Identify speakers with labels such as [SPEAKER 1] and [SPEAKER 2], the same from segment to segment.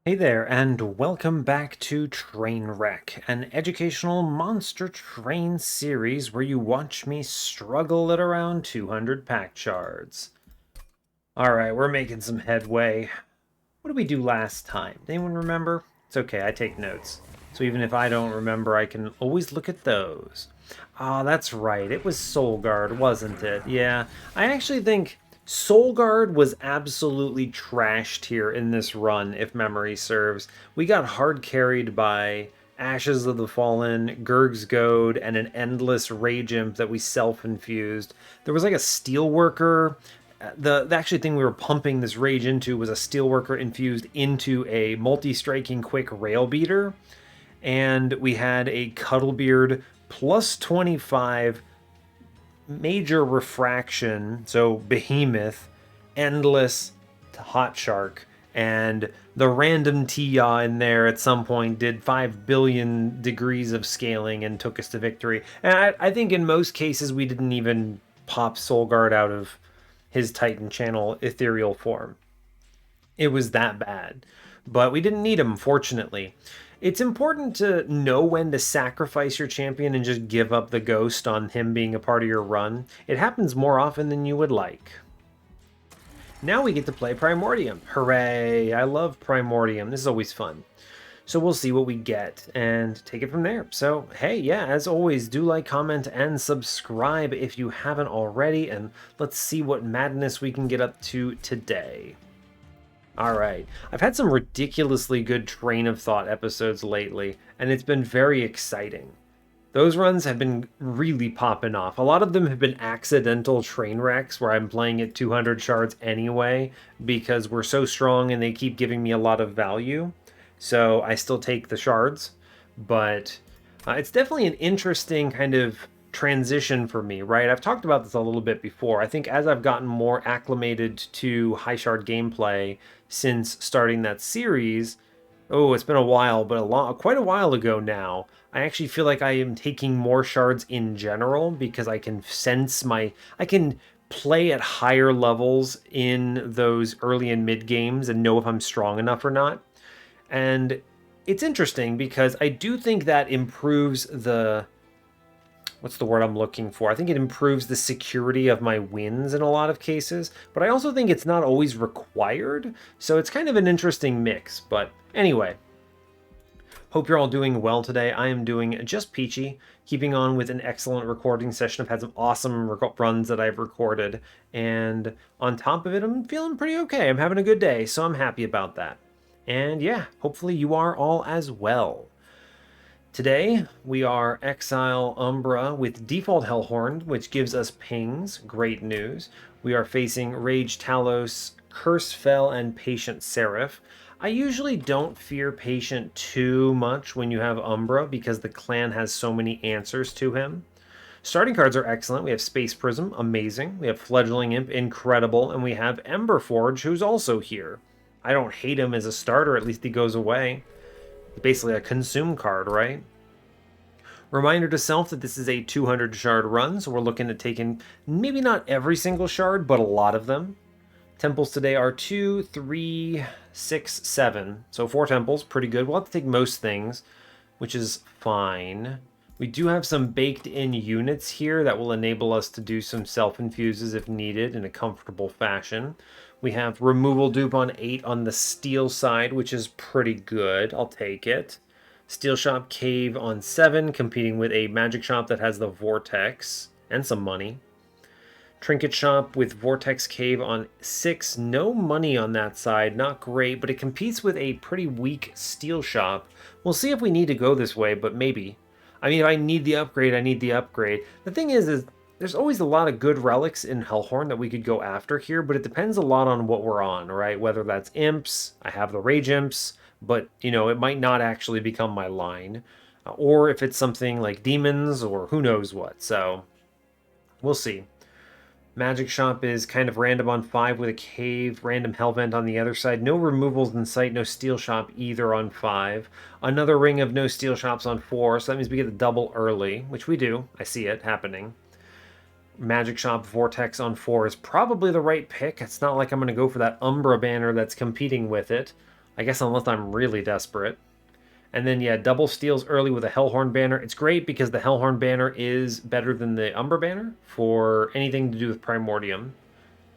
[SPEAKER 1] Hey there, and welcome back to Trainwreck, an educational monster train series where you watch me struggle at around 200 Pact Shards. Alright, we're making some headway. What did we do last time? Anyone remember? It's okay, I take notes. So even if I don't remember, I can always look at those. Ah, that's right, it was Soul Guard, wasn't it? Yeah, I actually think Soul Guard was absolutely trashed here in this run, if memory serves. We got hard carried by Ashes of the Fallen, Gurg's Goad, and an endless Rage Imp that we self-infused. There was like a Steelworker. The actually thing we were pumping this Rage into was a Steelworker infused into a multi-striking quick Rail Beater. And we had a Cuddlebeard plus 25 major refraction, so Behemoth, Endless, Hot Shark, and the random Tia in there at some point did 5 billion degrees of scaling and took us to victory. And I think in most cases we didn't even pop Soul Guard out of his Titan Channel ethereal form. It was that bad. But we didn't need him, fortunately. It's important to know when to sacrifice your champion and just give up the ghost on him being a part of your run. It happens more often than you would like. Now we get to play Primordium. Hooray! I love Primordium. This is always fun. So we'll see what we get and take it from there. So, hey, yeah, as always, do like, comment, and subscribe if you haven't already, and let's see what madness we can get up to today. Alright, I've had some ridiculously good Train of Thought episodes lately, and it's been very exciting. Those runs have been really popping off. A lot of them have been accidental train wrecks where I'm playing at 200 shards anyway because we're so strong and they keep giving me a lot of value. So I still take the shards, but it's definitely an interesting kind of transition for me, right? I've talked about this a little bit before. I think as I've gotten more acclimated to high shard gameplay since starting that series, oh, it's been a while, but quite a while ago now, I actually feel like I am taking more shards in general because I can I can play at higher levels in those early and mid games and know if I'm strong enough or not. And it's interesting because I do think that improves what's the word I'm looking for? I think it improves the security of my wins in a lot of cases, but I also think it's not always required, so it's kind of an interesting mix. But anyway, hope you're all doing well today. I am doing just peachy, keeping on with an excellent recording session. I've had some awesome runs that I've recorded, and on top of it, I'm feeling pretty okay. I'm having a good day, so I'm happy about that. And yeah, hopefully you are all as well. Today, we are Exile Umbra with default Hellhorned, which gives us pings. Great news. We are facing Rage Talos, Curse Fell, and Patient Seraph. I usually don't fear Patient too much when you have Umbra because the clan has so many answers to him. Starting cards are excellent. We have Space Prism, amazing. We have Fledgling Imp, incredible. And we have Emberforge, who's also here. I don't hate him as a starter, at least he goes away. Basically a consume card, right? Reminder to self that this is a 200 shard run, so we're looking at taking maybe not every single shard, but a lot of them. Temples today are 2, 3, 6, 7. So 4 temples, pretty good. We'll have to take most things, which is fine. We do have some baked in units here that will enable us to do some self-infuses if needed in a comfortable fashion. We have removal dupe on 8 on the steel side, which is pretty good. I'll take it. Steel Shop Cave on 7, competing with a Magic Shop that has the Vortex and some money. Trinket Shop with Vortex Cave on 6. No money on that side, not great, but it competes with a pretty weak Steel Shop. We'll see if we need to go this way, but maybe. I mean, if I need the upgrade, I need the upgrade. The thing is there's always a lot of good relics in Hellhorn that we could go after here, but it depends a lot on what we're on, right? Whether that's Imps, I have the Rage Imps, but, you know, it might not actually become my line. Or if it's something like Demons or who knows what, so we'll see. Magic Shop is kind of random on 5 with a cave, random Hellvent on the other side. No removals in sight, no Steel Shop either on 5. Another ring of no Steel Shops on 4, so that means we get the double early, which we do. I see it happening. Magic Shop Vortex on 4 is probably the right pick. It's not like I'm going to go for that Umbra banner that's competing with it. I guess unless I'm really desperate. And then, yeah, double steals early with a Hellhorned banner. It's great because the Hellhorned banner is better than the Umbra banner for anything to do with Primordium.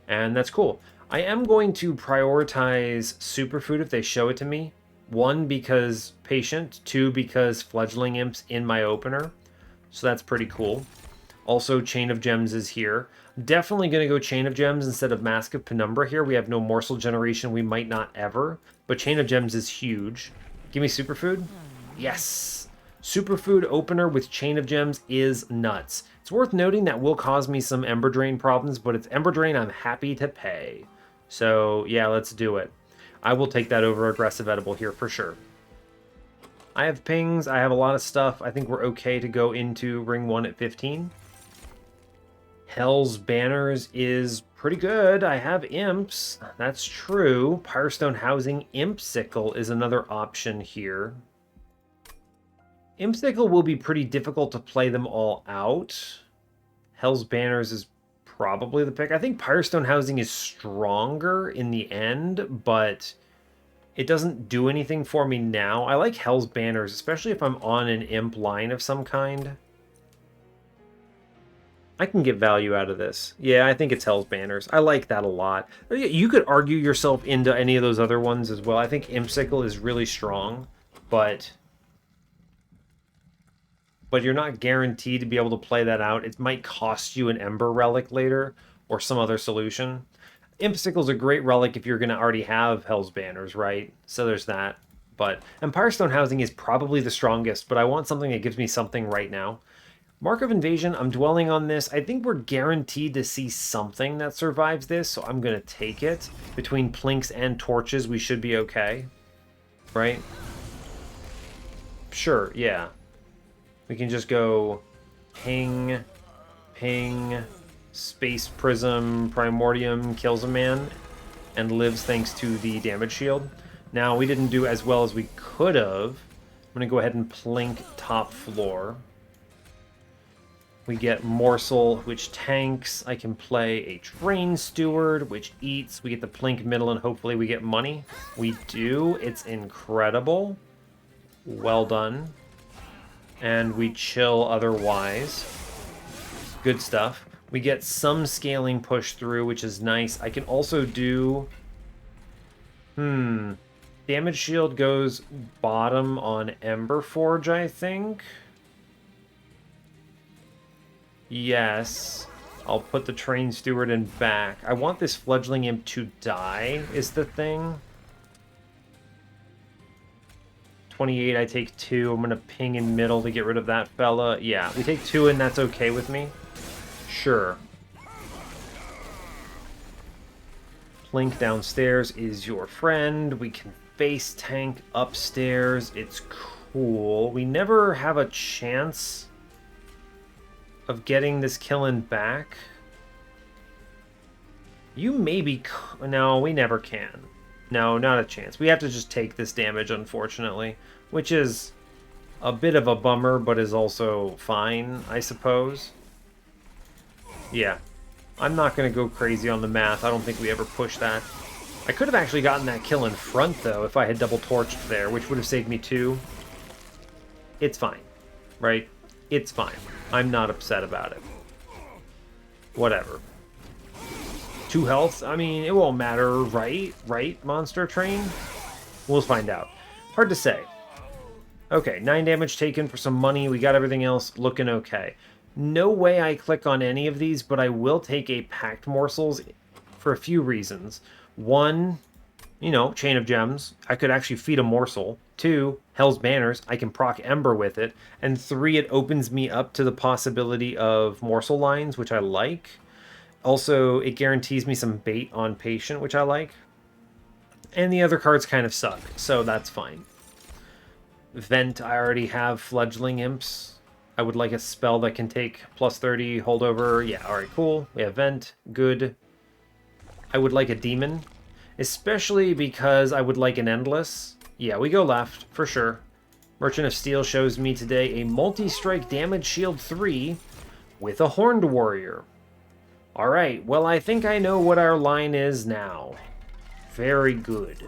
[SPEAKER 1] And that's cool. I am going to prioritize Superfood if they show it to me. 1, because Patient. 2, because Fledgling Imp's in my opener. So that's pretty cool. Also, Chain of Gems is here. Definitely going to go Chain of Gems instead of Mask of Penumbra here. We have no morsel generation. We might not ever. But Chain of Gems is huge. Give me Superfood. Yes. Superfood opener with Chain of Gems is nuts. It's worth noting that will cause me some Ember Drain problems, but it's Ember Drain I'm happy to pay. So, yeah, let's do it. I will take that over Aggressive Edible here for sure. I have pings. I have a lot of stuff. I think we're okay to go into Ring 1 at 15. Hell's Banners is pretty good. I have Imps. That's true. Pyrestone Housing. Impsicle is another option here. Impsicle will be pretty difficult to play them all out. Hell's Banners is probably the pick. I think Pyrestone Housing is stronger in the end, but it doesn't do anything for me now. I like Hell's Banners, especially if I'm on an Imp line of some kind. I can get value out of this. Yeah, I think it's Hell's Banners. I like that a lot. You could argue yourself into any of those other ones as well. I think Impsicle is really strong, but you're not guaranteed to be able to play that out. It might cost you an Ember Relic later or some other solution. Impsicle is a great relic if you're going to already have Hell's Banners, right? So there's that. But Empire Stone Housing is probably the strongest, but I want something that gives me something right now. Mark of Invasion, I'm dwelling on this. I think we're guaranteed to see something that survives this, so I'm going to take it. Between Plinks and Torches, we should be okay. Right? Sure, yeah. We can just go ping, ping, Space Prism, Primordium, kills a man, and lives thanks to the damage shield. Now, we didn't do as well as we could have. I'm going to go ahead and plink top floor. We get Morsel, which tanks. I can play a Train Steward, which eats. We get the plink middle, and hopefully we get money. We do. It's incredible. Well done. And we chill otherwise. Good stuff. We get some scaling push through, which is nice. I can also do... Damage shield goes bottom on Ember Forge, I think. Yes. I'll put the Train Steward in back. I want this Fledgling Imp to die, is the thing. 28, I take 2. I'm going to ping in middle to get rid of that fella. Yeah, we take 2 and that's okay with me. Sure. Plink downstairs is your friend. We can face tank upstairs. It's cool. We never have a chance of getting this killing back. You maybe... No, we never can. No, not a chance. We have to just take this damage, unfortunately. Which is a bit of a bummer, but is also fine, I suppose. Yeah. I'm not going to go crazy on the math. I don't think we ever pushed that. I could have actually gotten that kill in front, though, if I had double torched there, which would have saved me 2. It's fine. Right? It's fine. I'm not upset about it. Whatever. 2 health? I mean, it won't matter, right? Right, Monster Train? We'll find out. Hard to say. Okay, 9 damage taken for some money. We got everything else looking okay. No way I click on any of these, but I will take a Pact Morsels for a few reasons. 1, you know, Chain of Gems. I could actually feed a morsel. 2, Hell's Banners. I can proc Ember with it. And 3, it opens me up to the possibility of morsel lines, which I like. Also, it guarantees me some bait on Patient, which I like. And the other cards kind of suck, so that's fine. Vent, I already have Fledgling Imps. I would like a spell that can take plus 30 holdover. Yeah, alright, cool. We have Vent. Good. I would like a Demon. Especially because I would like an Endless. Yeah, we go left, for sure. Merchant of Steel shows me today a multi-strike damage shield 3 with a Horned Warrior. Alright, well I think I know what our line is now. Very good.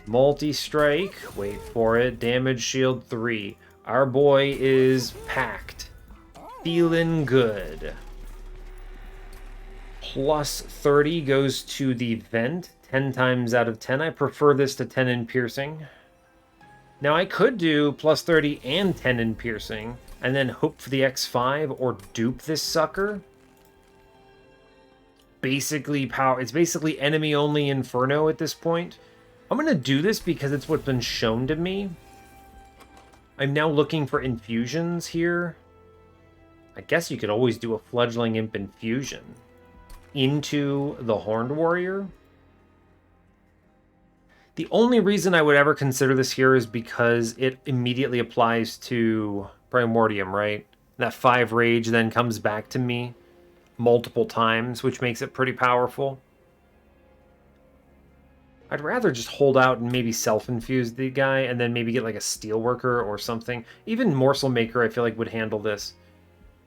[SPEAKER 1] Multi-strike. Wait for it. Damage shield 3. Our boy is packed. Feeling good. Plus 30 goes to the vent. 10 times out of 10. I prefer this to 10 in piercing. Now I could do plus 30 and 10 in piercing, and then hope for the X5 or dupe this sucker. Basically power. It's basically enemy only Inferno at this point. I'm gonna do this because it's what's been shown to me. I'm now looking for infusions here. I guess you could always do a Fledgling Imp infusion into the Horned Warrior. The only reason I would ever consider this here is because it immediately applies to Primordium, right? That 5 rage then comes back to me multiple times, which makes it pretty powerful. I'd rather just hold out and maybe self-infuse the guy and then maybe get like a Steelworker or something. Even Morsel Maker I feel like would handle this.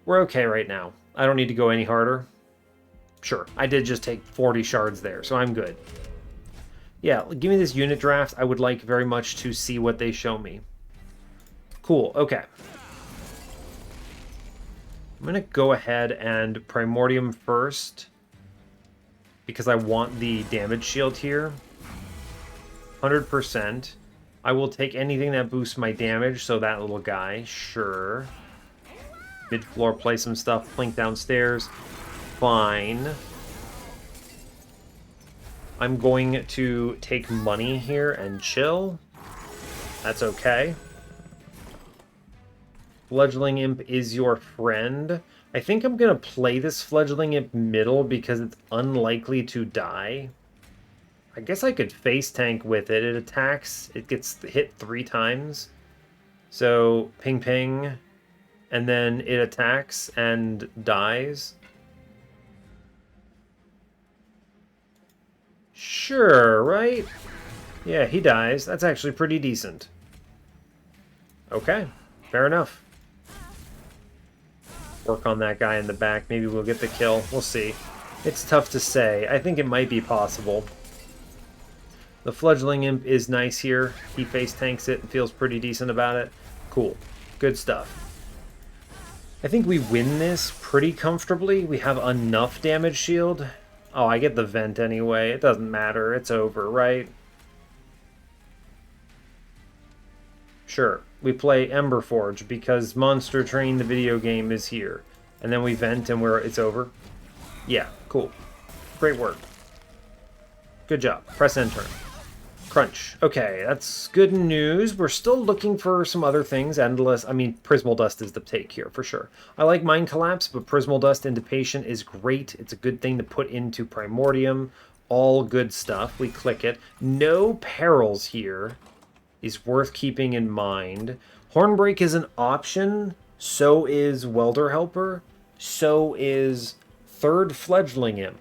[SPEAKER 1] We're okay right now. I don't need to go any harder. Sure, I did just take 40 shards there, so I'm good. Yeah, give me this unit draft. I would like very much to see what they show me. Cool, okay. I'm going to go ahead and Primordium first, because I want the damage shield here. 100%. I will take anything that boosts my damage, so that little guy, sure. Mid-floor, play some stuff, plink downstairs. Fine. I'm going to take money here and chill. That's okay. Fledgling Imp is your friend. I think I'm going to play this Fledgling Imp middle because it's unlikely to die. I guess I could face tank with it. It attacks. It gets hit 3 times. So, ping ping. And then it attacks and dies. Sure, right? Yeah, he dies. That's actually pretty decent. Okay, fair enough. Work on that guy in the back. Maybe we'll get the kill. We'll see. It's tough to say. I think it might be possible. The Fledgling Imp is nice here. He face tanks it and feels pretty decent about it. Cool. Good stuff. I think we win this pretty comfortably. We have enough damage shield. Oh, I get the vent anyway. It doesn't matter. It's over, right? Sure. We play Emberforge because Monster Train, the video game, is here. And then we vent and it's over. Yeah, cool. Great work. Good job. Press enter. Crunch. Okay, that's good news. We're still looking for some other things. Endless. I mean, Prismal Dust is the take here, for sure. I like Mind Collapse, but Prismal Dust into Patient is great. It's a good thing to put into Primordium. All good stuff. We click it. No perils here is worth keeping in mind. Hornbreak is an option. So is Welder Helper. So is Third Fledgling Imp.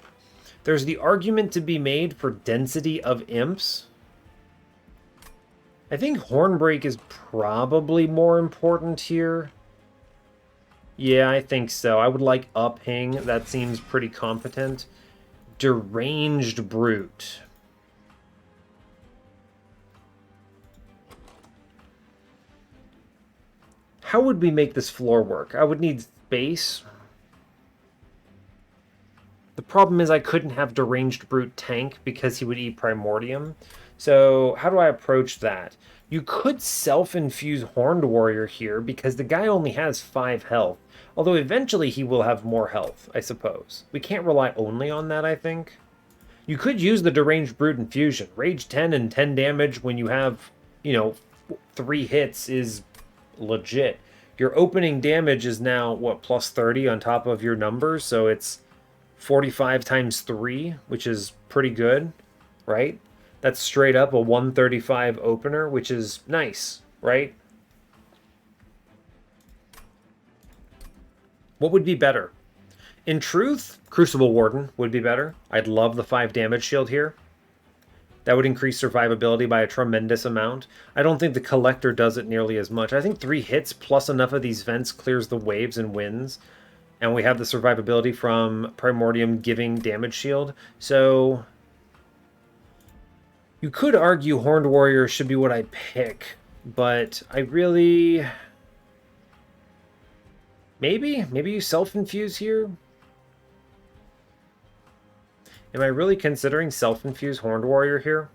[SPEAKER 1] There's the argument to be made for density of imps. I think Hornbreak is probably more important here. Yeah, I think so. I would like Uphing. That seems pretty competent. Deranged Brute. How would we make this floor work? I would need space. The problem is I couldn't have Deranged Brute tank because he would eat Primordium. So how do I approach that? You could self-infuse Horned Warrior here because the guy only has 5 health. Although eventually he will have more health, I suppose. We can't rely only on that, I think. You could use the Deranged Brute infusion. Rage 10 and 10 damage when you have, 3 hits is legit. Your opening damage is now, what, plus 30 on top of your numbers? So it's 45 times 3, which is pretty good, right? That's straight up a 135 opener, which is nice, right? What would be better? In truth, Crucible Warden would be better. I'd love the 5 damage shield here. That would increase survivability by a tremendous amount. I don't think the Collector does it nearly as much. I think 3 hits plus enough of these vents clears the waves and wins. And we have the survivability from Primordium giving damage shield. So You could argue Horned Warrior should be what I pick, but I really... Maybe you self-infuse here? Am I really considering self-infuse Horned Warrior here?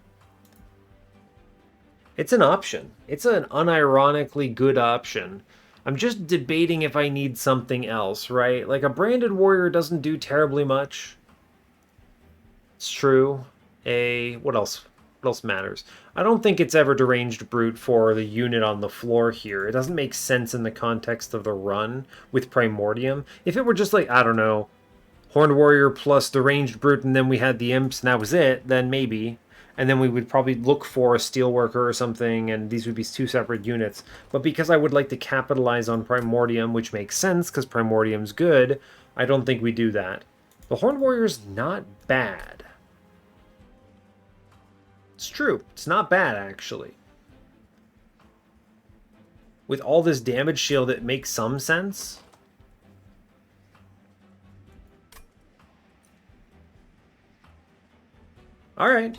[SPEAKER 1] It's an option. It's an unironically good option. I'm just debating if I need something else, right? Like, a Branded Warrior doesn't do terribly much. It's true. What else? What else matters? I don't think it's ever Deranged Brute for the unit on the floor here. It doesn't make sense in the context of the run with Primordium. If it were just like, I don't know, Horned Warrior plus Deranged Brute and then we had the Imps and that was it, then maybe. And then we would probably look for a Steelworker or something, and these would be two separate units. But because I would like to capitalize on Primordium, which makes sense because Primordium's good, I don't think we do that. The Horned Warrior's not bad. It's true. It's not bad, actually. With all this damage shield, it makes some sense. Alright.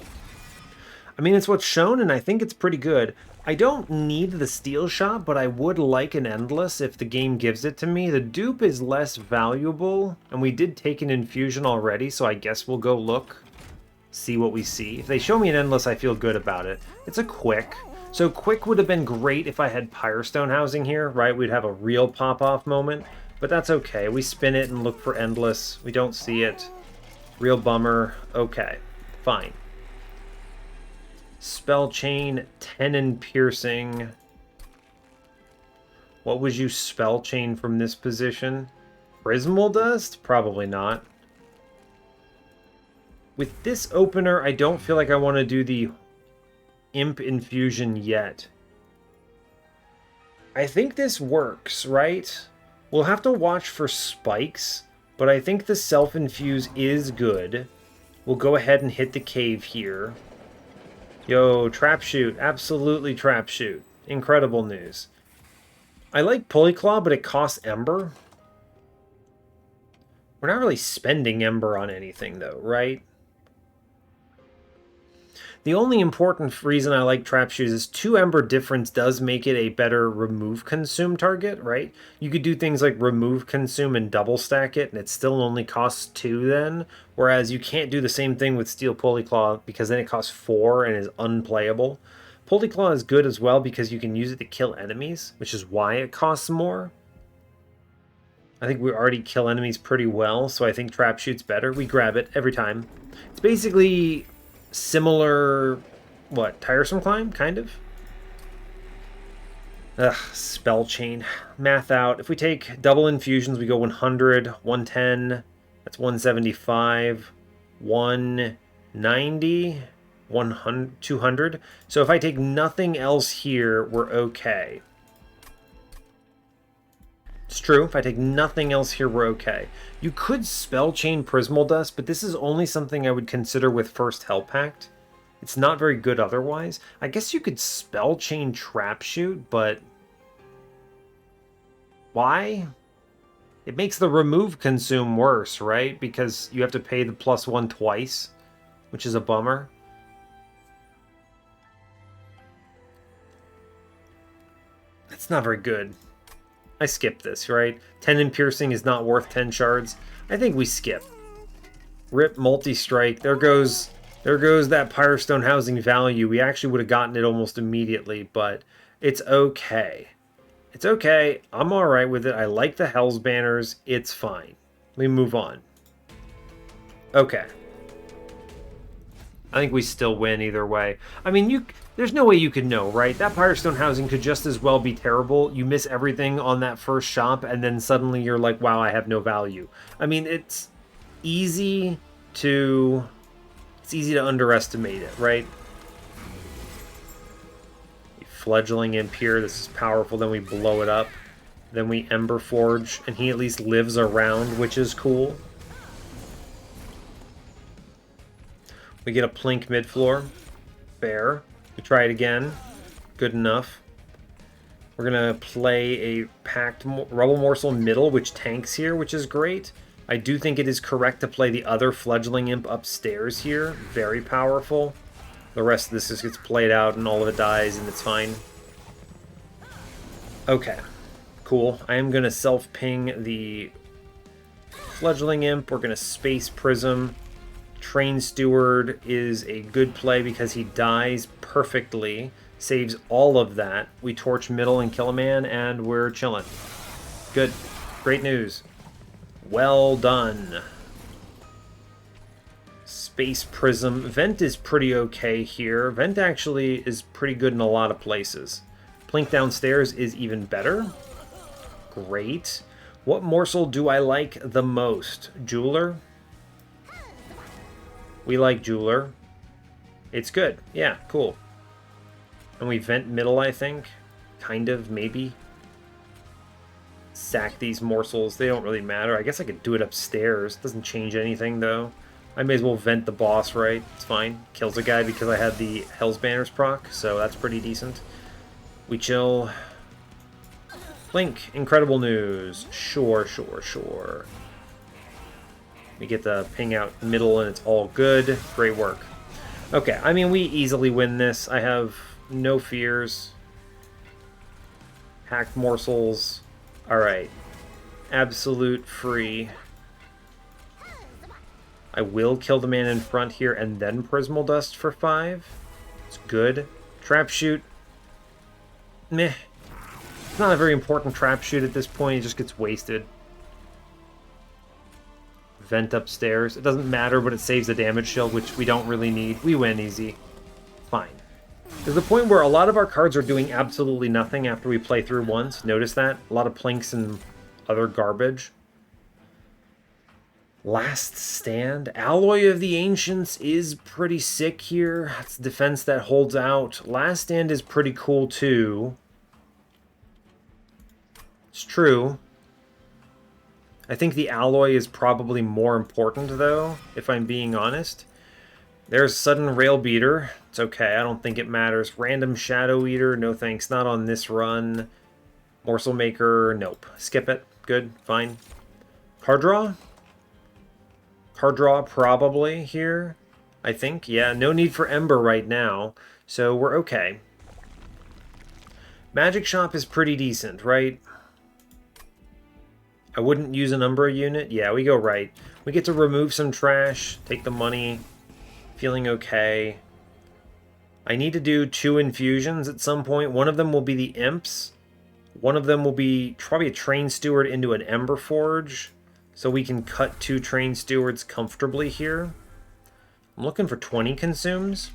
[SPEAKER 1] I mean, it's what's shown, and I think it's pretty good. I don't need the Steel Shot, but I would like an Endless if the game gives it to me. The dupe is less valuable, and we did take an infusion already, so I guess we'll go look, see what we see. If they show me an Endless, I feel good about it. It's a Quick. So Quick would have been great if I had Pyrestone housing here, right? We'd have a real pop-off moment, but that's okay. We spin it and look for Endless. We don't see it. Real bummer. Okay, fine. Spell Chain, Tenon Piercing. What would you Spell Chain from this position? Prismal Dust? Probably not. With this opener, I don't feel like I want to do the Imp Infusion yet. I think this works, right? We'll have to watch for spikes, but I think the Self-Infuse is good. We'll go ahead and hit the cave here. Yo, Trap Shoot. Absolutely Trap Shoot. Incredible news. I like Pulley Claw, but it costs Ember. We're not really spending Ember on anything, though, right? The only important reason I like Trap Shoot is 2 Ember difference does make it a better remove consume target, right? You could do things like remove consume and double stack it, and it still only costs 2 then, whereas you can't do the same thing with Steel Pulley Claw because then it costs 4 and is unplayable. Pulley Claw is good as well because you can use it to kill enemies, which is why it costs more. I think we already kill enemies pretty well, so I think Trap Shoot's better. We grab it every time. It's basically similar, what, Tiresome Climb, kind of? Ugh, Spell Chain. Math out. If we take double infusions, we go 100, 110, that's 175, 190, 100, 200. So if I take nothing else here, we're okay. It's true. If I take nothing else here, we're okay. You could Spell Chain Prismal Dust, but this is only something I would consider with first Hell Pact. It's not very good otherwise. I guess you could Spell Chain Trap Shoot, but why? It makes the remove consume worse, right? Because you have to pay the +1 twice, which is a bummer. That's not very good. I skip this, right? Tenon Piercing is not worth 10 shards. I think we skip. Rip Multi-Strike. There goes that Pyrestone housing value. We actually would have gotten it almost immediately, but it's okay. It's okay. I'm alright with it. I like the Hell's Banners. It's fine. We move on. Okay. I think we still win either way. I mean, there's no way you could know, right? That Pyrestone housing could just as well be terrible. You miss everything on that first shop, and then suddenly you're like, wow, I have no value. I mean, it's easy to underestimate it, right? Fledgling Imp here. This is powerful. Then we blow it up. Then we Ember Forge, and he at least lives around, which is cool. We get a Plink mid-floor. Fair. We try it again. Good enough. We're going to play a Pact Rubble Morsel middle, which tanks here, which is great. I do think it is correct to play the other Fledgling Imp upstairs here. Very powerful. The rest of this just gets played out and all of it dies and it's fine. Okay, cool. I am going to self-ping the Fledgling Imp. We're going to Space Prism. Train Steward is a good play because he dies perfectly. Saves all of that. We torch middle and kill a man, and we're chilling. Good. Great news. Well done. Space Prism. Vent is pretty okay here. Vent actually is pretty good in a lot of places. Plink downstairs is even better. Great. What morsel do I like the most? Jeweler? We like Jeweler. It's good. Yeah, cool. And we vent middle, I think. Kind of, maybe. Sack these morsels. They don't really matter. I guess I could do it upstairs. Doesn't change anything, though. I may as well vent the boss, right? It's fine. Kills a guy because I had the Hell's Banners proc, so that's pretty decent. We chill. Blink. Incredible news. Sure, sure, sure. We get the ping out middle and it's all good. Great work. Okay, I mean, we easily win this. I have no fears. Hacked morsels. Alright. Absolute free. I will kill the man in front here and then Prismal Dust for 5. It's good. Trap Shoot. Meh. It's not a very important Trap Shoot at this point. It just gets wasted. Vent upstairs. It doesn't matter, but it saves the damage shield, which we don't really need. We win easy. Fine. There's the point where a lot of our cards are doing absolutely nothing after we play through once. Notice that? A lot of plinks and other garbage. Last Stand. Alloy of the Ancients is pretty sick here. It's defense that holds out. Last Stand is pretty cool too. It's true. I think the alloy is probably more important, though, if I'm being honest. There's Sudden Rail Beater. It's okay, I don't think it matters. Random Shadow Eater, no thanks. Not on this run. Morsel Maker, nope. Skip it. Good, fine. Card draw? Card draw probably here, I think. Yeah, no need for Ember right now, so we're okay. Magic Shop is pretty decent, right? I wouldn't use an Umbra unit. Yeah, we go right. We get to remove some trash, take the money. Feeling okay. I need to do 2 infusions at some point. One of them will be the Imps. One of them will be probably a Train Steward into an Ember Forge. So we can cut 2 Train Stewards comfortably here. I'm looking for 20 consumes.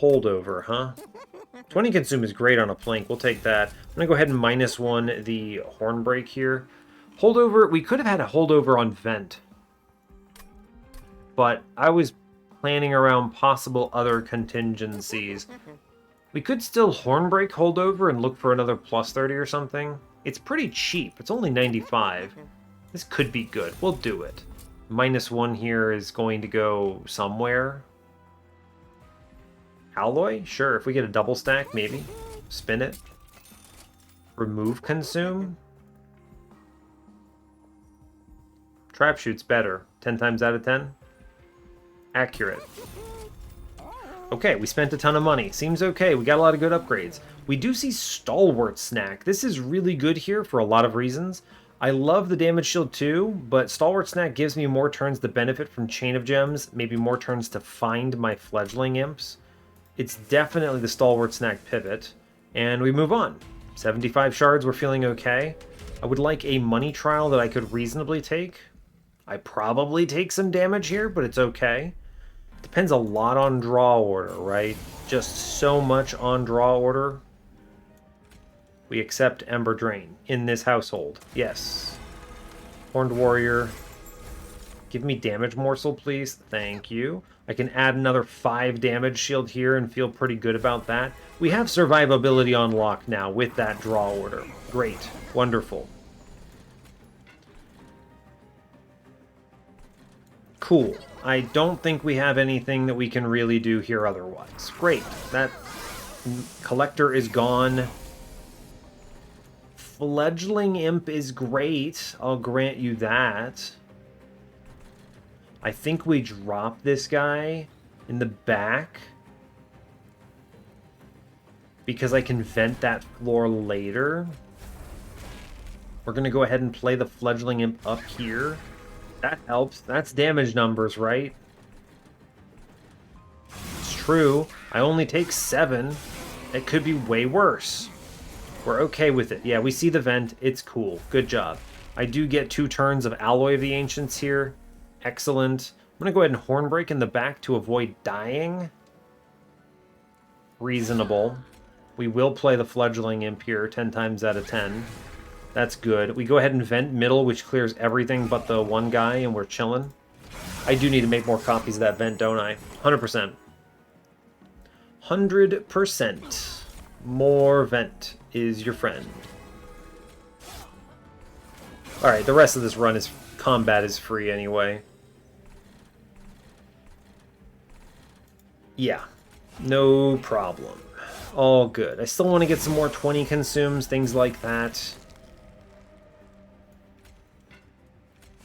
[SPEAKER 1] Holdover, huh? 20 consume is great on a Plink. We'll take that. I'm going to go ahead and -1 the Hornbreak here. Holdover, we could have had a holdover on Vent. But I was planning around possible other contingencies. We could still Hornbreak holdover and look for another +30 or something. It's pretty cheap. It's only 95. This could be good. We'll do it. -1 here is going to go somewhere. Alloy? Sure, if we get a double stack, maybe. Spin it. Remove consume. Trap Shoot's better. 10 times out of 10. Accurate. Okay, we spent a ton of money. Seems okay. We got a lot of good upgrades. We do see Stalwart Snack. This is really good here for a lot of reasons. I love the damage shield too, but Stalwart Snack gives me more turns to benefit from Chain of Gems, maybe more turns to find my Fledgling Imps. It's definitely the Stalwart Snack pivot. And we move on. 75 shards, we're feeling okay. I would like a money trial that I could reasonably take. I probably take some damage here, but it's okay. Depends a lot on draw order, right? Just so much on draw order. We accept Ember Drain in this household. Yes. Horned Warrior. Give me damage morsel, please. Thank you. I can add another 5 damage shield here and feel pretty good about that. We have survivability on lock now with that draw order. Great. Wonderful. Cool. I don't think we have anything that we can really do here otherwise. Great. That collector is gone. Fledgling Imp is great. I'll grant you that. I think we drop this guy. in the back, because I can vent that floor later. We're going to go ahead and play the Fledgling Imp up here. That helps. That's damage numbers, right? It's true. I only take 7. It could be way worse. We're okay with it. Yeah, we see the vent. It's cool. Good job. I do get 2 turns of Alloy of the Ancients here. Excellent. I'm going to go ahead and Hornbreak in the back to avoid dying. Reasonable. We will play the Fledgling Imp here 10 times out of 10. That's good. We go ahead and vent middle, which clears everything but the one guy, and we're chilling. I do need to make more copies of that vent, don't I? 100%. 100%. More vent is your friend. Alright, the rest of this run is... combat is free anyway. Yeah. No problem. All good. I still want to get some more 20 consumes, things like that.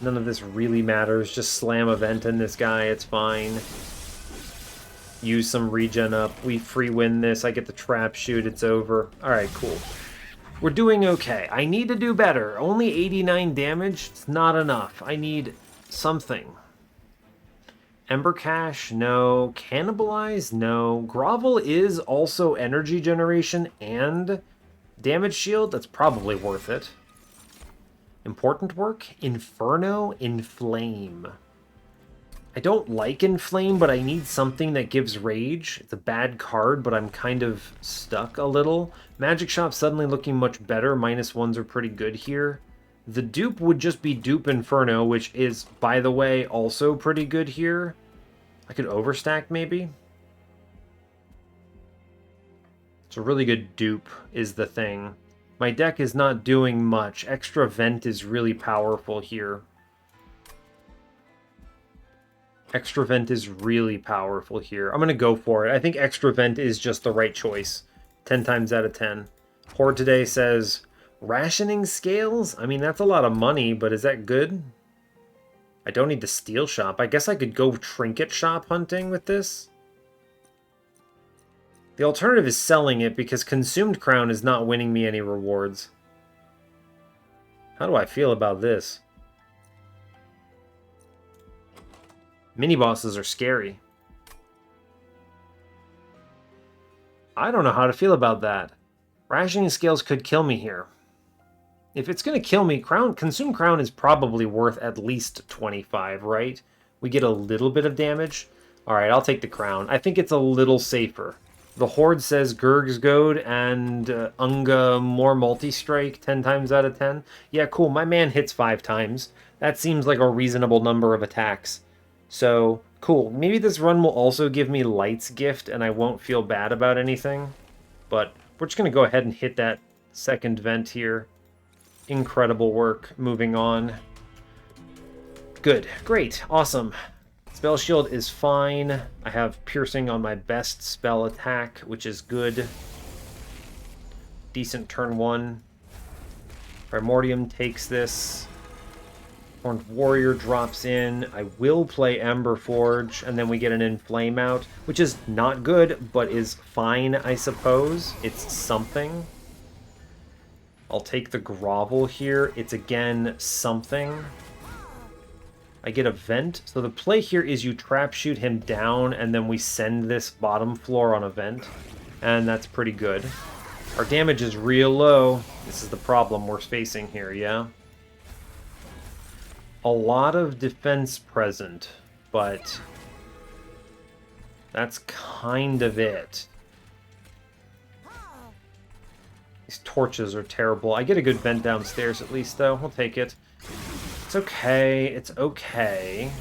[SPEAKER 1] None of this really matters. Just slam a vent in this guy. It's fine. Use some regen up. We free win this. I get the trap shoot. It's over. Alright, cool. We're doing okay. I need to do better. Only 89 damage? It's not enough. I need something. Ember Cache? No. Cannibalize? No. Grovel is also energy generation and damage shield. That's probably worth it. Important work? Inferno? Inflame. I don't like Inflame, but I need something that gives rage. It's a bad card, but I'm kind of stuck a little. Magic Shop suddenly looking much better. -1s are pretty good here. The dupe would just be Dupe Inferno, which is, by the way, also pretty good here. I could overstack, maybe? It's a really good dupe, is the thing. My deck is not doing much. Extra Vent is really powerful here. Extra Vent is really powerful here. I'm going to go for it. I think Extra Vent is just the right choice. 10 times out of 10. Horde today says, rationing scales? I mean, that's a lot of money, but is that good? I don't need the Steel Shop. I guess I could go Trinket Shop hunting with this. The alternative is selling it because Consumed Crown is not winning me any rewards. How do I feel about this? Mini-bosses are scary. I don't know how to feel about that. Rationing scales could kill me here. If it's going to kill me, Consumed Crown is probably worth at least 25, right? We get a little bit of damage. Alright, I'll take the Crown. I think it's a little safer. The Horde says Gurg's Goad and Unga more multi-strike 10 times out of 10. Yeah, cool. My man hits 5 times. That seems like a reasonable number of attacks. So, cool. Maybe this run will also give me Light's Gift and I won't feel bad about anything. But we're just going to go ahead and hit that second vent here. Incredible work. Moving on. Good. Great. Awesome. Spell Shield is fine. I have Piercing on my best spell attack, which is good. Decent turn 1. Primordium takes this. Horned Warrior drops in. I will play Ember Forge, and then we get an Inflame out, which is not good, but is fine, I suppose. It's something. I'll take the Grovel here. It's, again, something. I get a vent. So the play here is you trap shoot him down, and then we send this bottom floor on a vent. And that's pretty good. Our damage is real low. This is the problem we're facing here, yeah? A lot of defense present, but that's kind of it. These torches are terrible. I get a good vent downstairs at least, though. We'll take it. It's okay. It's okay.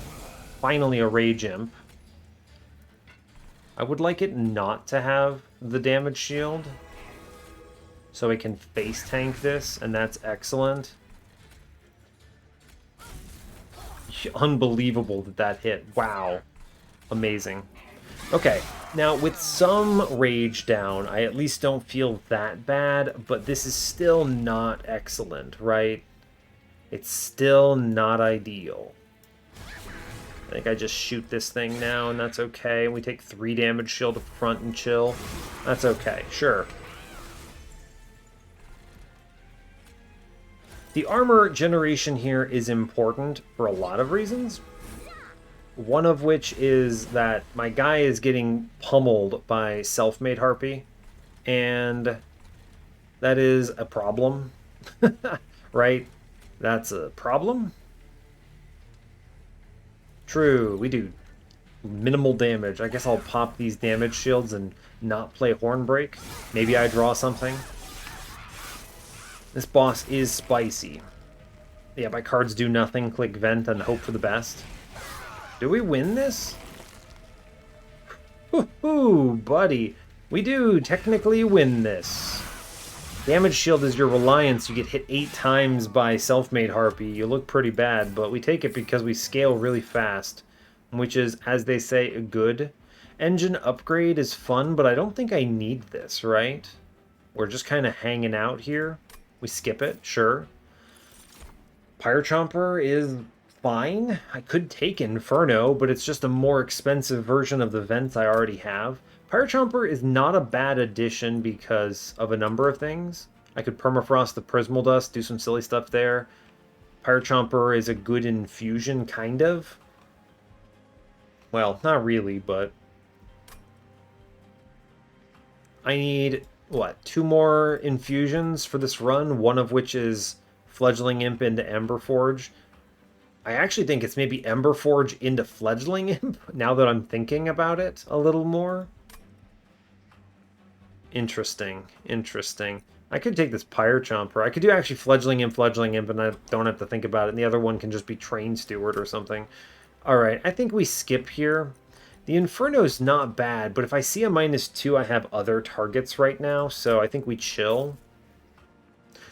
[SPEAKER 1] Finally a Rage Imp. I would like it not to have the damage shield, so I can face tank this, and that's excellent. Unbelievable that that hit. Wow. Amazing. Okay, now with some rage down, I at least don't feel that bad, but this is still not excellent, right? It's still not ideal. I think I just shoot this thing now, and that's okay. We take 3 damage shield up front and chill. That's okay, sure. The armor generation here is important for a lot of reasons. One of which is that my guy is getting pummeled by Self-Made Harpy, and that is a problem, right? That's a problem. True, we do minimal damage. I guess I'll pop these damage shields and not play Hornbreak. Maybe I draw something. This boss is spicy. Yeah, my cards do nothing. Click Vent and hope for the best. Do we win this? Woohoo, buddy. We do technically win this. Damage shield is your reliance. You get hit 8 times by Self-Made Harpy. You look pretty bad, but we take it because we scale really fast, which is, as they say, good. Engine upgrade is fun, but I don't think I need this, right? We're just kind of hanging out here. We skip it, sure. Pyre Chomper is fine. I could take Inferno, but it's just a more expensive version of the vents I already have. Pyre Chomper is not a bad addition because of a number of things. I could permafrost the Prismal Dust, do some silly stuff there. Pyre Chomper is a good infusion, kind of. Well, not really, but... I need, what, 2 more infusions for this run, one of which is Fledgling Imp into Emberforge. I actually think it's maybe Emberforge into Fledgling Imp, now that I'm thinking about it a little more. Interesting, interesting. I could take this Pyre Chomper. I could do actually Fledgling Imp, and I don't have to think about it. And the other one can just be Train Steward or something. Alright, I think we skip here. The Inferno's not bad, but if I see a -2, I have other targets right now, so I think we chill.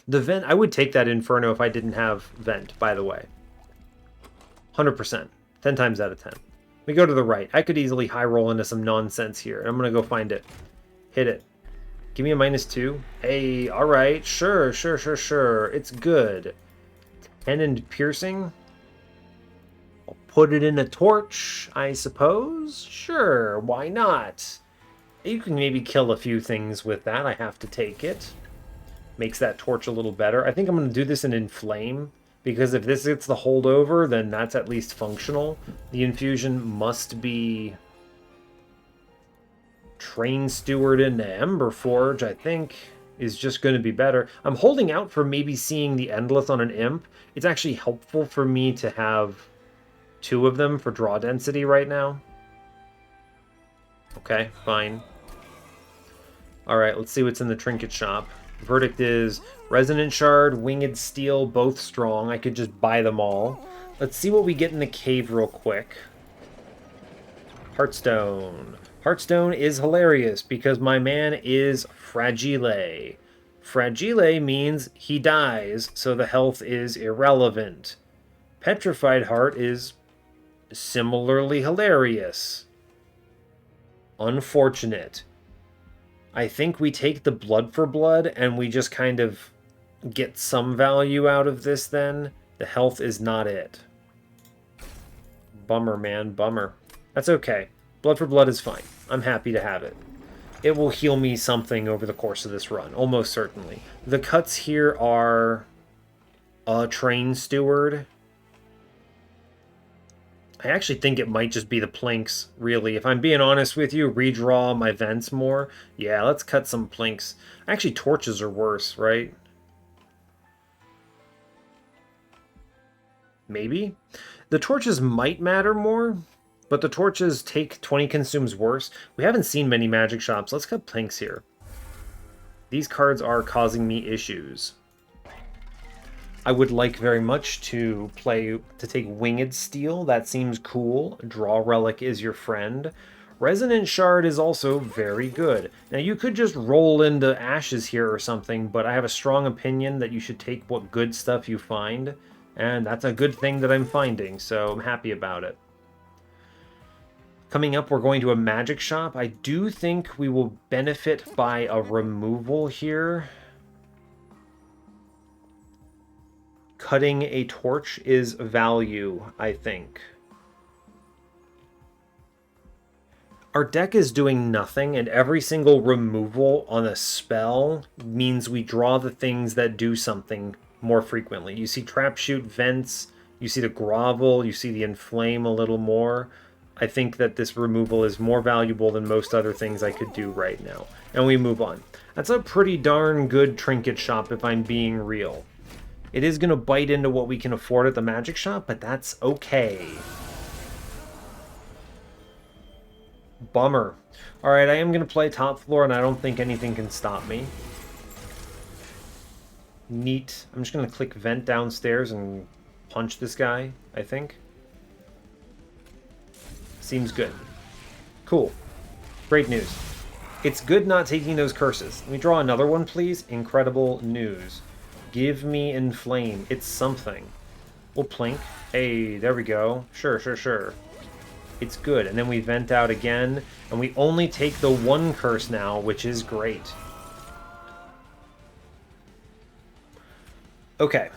[SPEAKER 1] The Vent, I would take that Inferno if I didn't have Vent, by the way. 100%. 10 times out of 10. We go to the right. I could easily high roll into some nonsense here. I'm going to go find it. Hit it. Give me a -2. Hey, alright. Sure. It's good. 10 and piercing. I'll put it in a torch, I suppose. Sure, why not? You can maybe kill a few things with that. I have to take it. Makes that torch a little better. I think I'm going to do this in Inflame, because if this gets the holdover, then that's at least functional. The infusion must be Train Steward into Emberforge, I think, is just going to be better. I'm holding out for maybe seeing the Endless on an Imp. It's actually helpful for me to have 2 of them for draw density right now. Okay, fine. Alright, let's see what's in the trinket shop. Verdict is Resonant Shard, Winged Steel, both strong. I could just buy them all. Let's see what we get in the cave real quick. Heartstone. Heartstone is hilarious because my man is Fragile. Fragile means he dies, so the health is irrelevant. Petrified Heart is similarly hilarious. Unfortunate. I think we take the Blood for Blood and we just kind of get some value out of this then. The health is not it. Bummer, man, bummer. That's okay. Blood for Blood is fine. I'm happy to have it. It will heal me something over the course of this run, almost certainly. The cuts here are a Train Steward. I actually think it might just be the Plinks, really. If I'm being honest with you, redraw my vents more. Yeah, let's cut some Plinks. Actually, torches are worse, right? Maybe? The torches might matter more, but the torches take 20 consumes worse. We haven't seen many magic shops. Let's cut Plinks here. These cards are causing me issues. I would like very much to take Winged Steel. That seems cool. Draw Relic is your friend. Resonant Shard is also very good. Now, you could just roll into Ashes here or something, but I have a strong opinion that you should take what good stuff you find, and that's a good thing that I'm finding, so I'm happy about it. Coming up, we're going to a magic shop. I do think we will benefit by a removal here. Cutting a torch is value, I think. Our deck is doing nothing, and every single removal on a spell means we draw the things that do something more frequently. You see Trap Shoot, Vents, you see the Grovel, you see the Inflame a little more. I think that this removal is more valuable than most other things I could do right now. And we move on. That's a pretty darn good trinket shop if I'm being real. It is going to bite into what we can afford at the magic shop, but that's okay. Bummer. Alright, I am going to play top floor, and I don't think anything can stop me. Neat. I'm just going to click vent downstairs and punch this guy, I think. Seems good. Cool. Great news. It's good not taking those curses. Let me draw another one, please. Incredible news. Give me Inflame. It's something. We'll plink. Hey, there we go. Sure, sure, sure. It's good. And then we vent out again. And we only take the one curse now, which is great. Okay.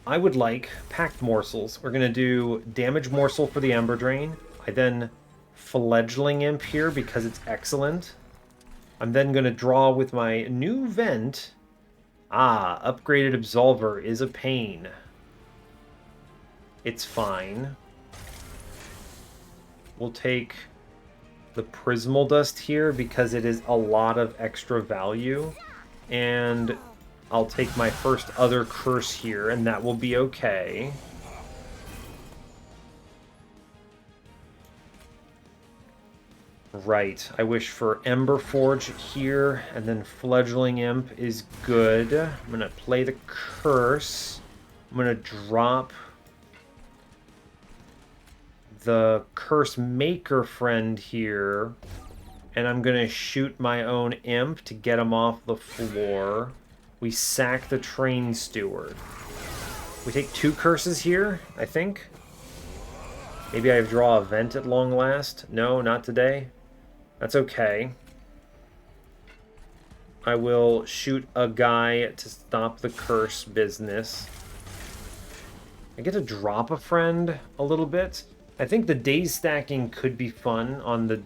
[SPEAKER 1] I would like Pact Morsels. We're going to do Damage Morsel for the Ember Drain. I then Fledgling Imp here because it's excellent. I'm then going to draw with my new vent. Ah, upgraded Absolver is a pain. It's fine. We'll take the Prismal Dust here because it is a lot of extra value. And I'll take my first other curse here, and that will be okay. Right, I wish for Ember Forge here, and then Fledgling Imp is good. I'm going to play the curse. I'm going to drop the Curse Maker Friend here, and I'm going to shoot my own Imp to get him off the floor. We sack the Train Steward. We take 2 curses here, I think. Maybe I draw a vent at long last. No, not today. That's okay. I will shoot a guy to stop the curse business. I get to drop a friend a little bit. I think the daze stacking could be fun on the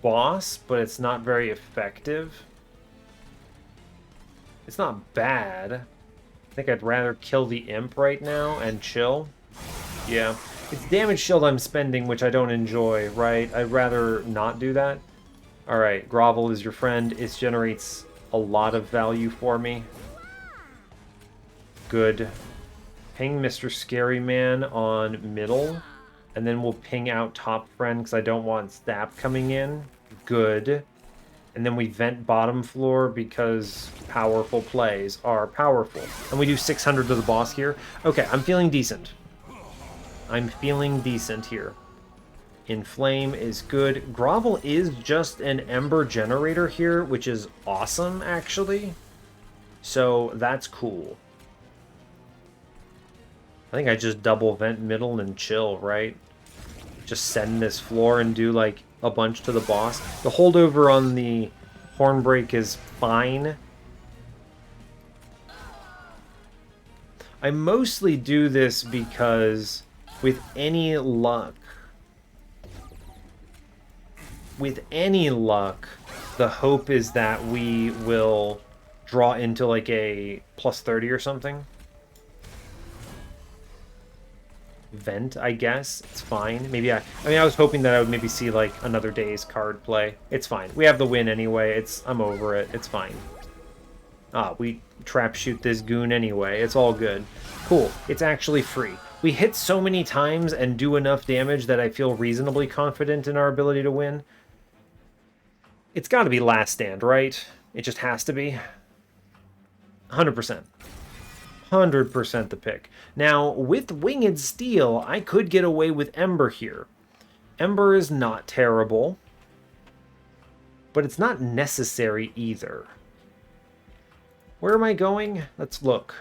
[SPEAKER 1] boss, but it's not very effective. It's not bad. I think I'd rather kill the imp right now and chill. Yeah. It's damage shield I'm spending, which I don't enjoy, right? I'd rather not do that. Alright, Grovel is your friend. It generates a lot of value for me. Good. Ping Mr. Scary Man on middle. And then we'll ping out top friend because I don't want stab coming in. Good. And then we vent bottom floor because powerful plays are powerful. And we do 600 to the boss here. Okay, I'm feeling decent. I'm feeling decent here. Inflame is good. Grovel is just an Ember generator here, which is awesome, actually. So that's cool. I think I just double vent middle and chill, right? Just send this floor and do, like, a bunch to the boss. The holdover on the Hornbreak is fine. I mostly do this because with any luck, the hope is that we will draw into like a +30 or something. Vent, I guess. It's fine. Maybe I mean, I was hoping that I would maybe see like another day's card play. It's fine. We have the win anyway. I'm over it. It's fine. Ah, we trap shoot this goon anyway. It's all good. Cool. It's actually free. We hit so many times and do enough damage that I feel reasonably confident in our ability to win. It's got to be Last Stand, right? It just has to be. 100%. 100% the pick. Now, with Winged Steel, I could get away with Ember here. Ember is not terrible, but it's not necessary either. Where am I going? Let's look.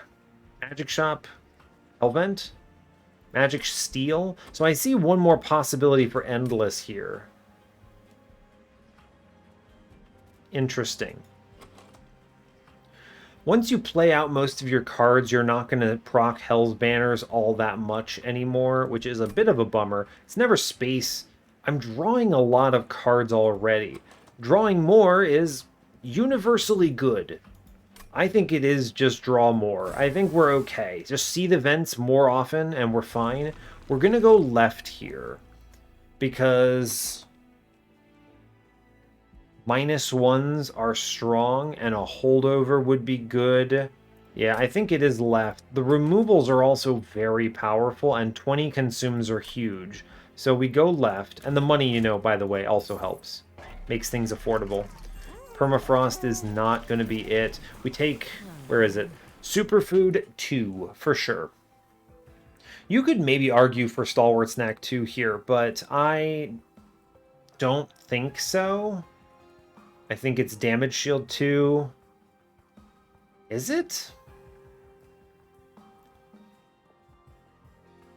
[SPEAKER 1] Magic Shop, Hellvent, Magic Steel. So I see one more possibility for Endless here. Interesting. Once you play out most of your cards, you're not going to proc Hell's Banners all that much anymore, which is a bit of a bummer. It's never space I'm drawing a lot of cards already. Drawing more is universally good. I think it is just draw more. I think we're okay. Just see the vents more often and we're fine. We're going to go left here because -1s are strong and a holdover would be good. Yeah, I think it is left. The removals are also very powerful and 20 consumes are huge. So we go left, and the money, you know, by the way, also helps. Makes things affordable. Permafrost is not going to be it. We take, where is it? Superfood 2, for sure. You could maybe argue for Stalwart Snack 2 here, but I don't think so. I think it's Damage Shield 2. Is it?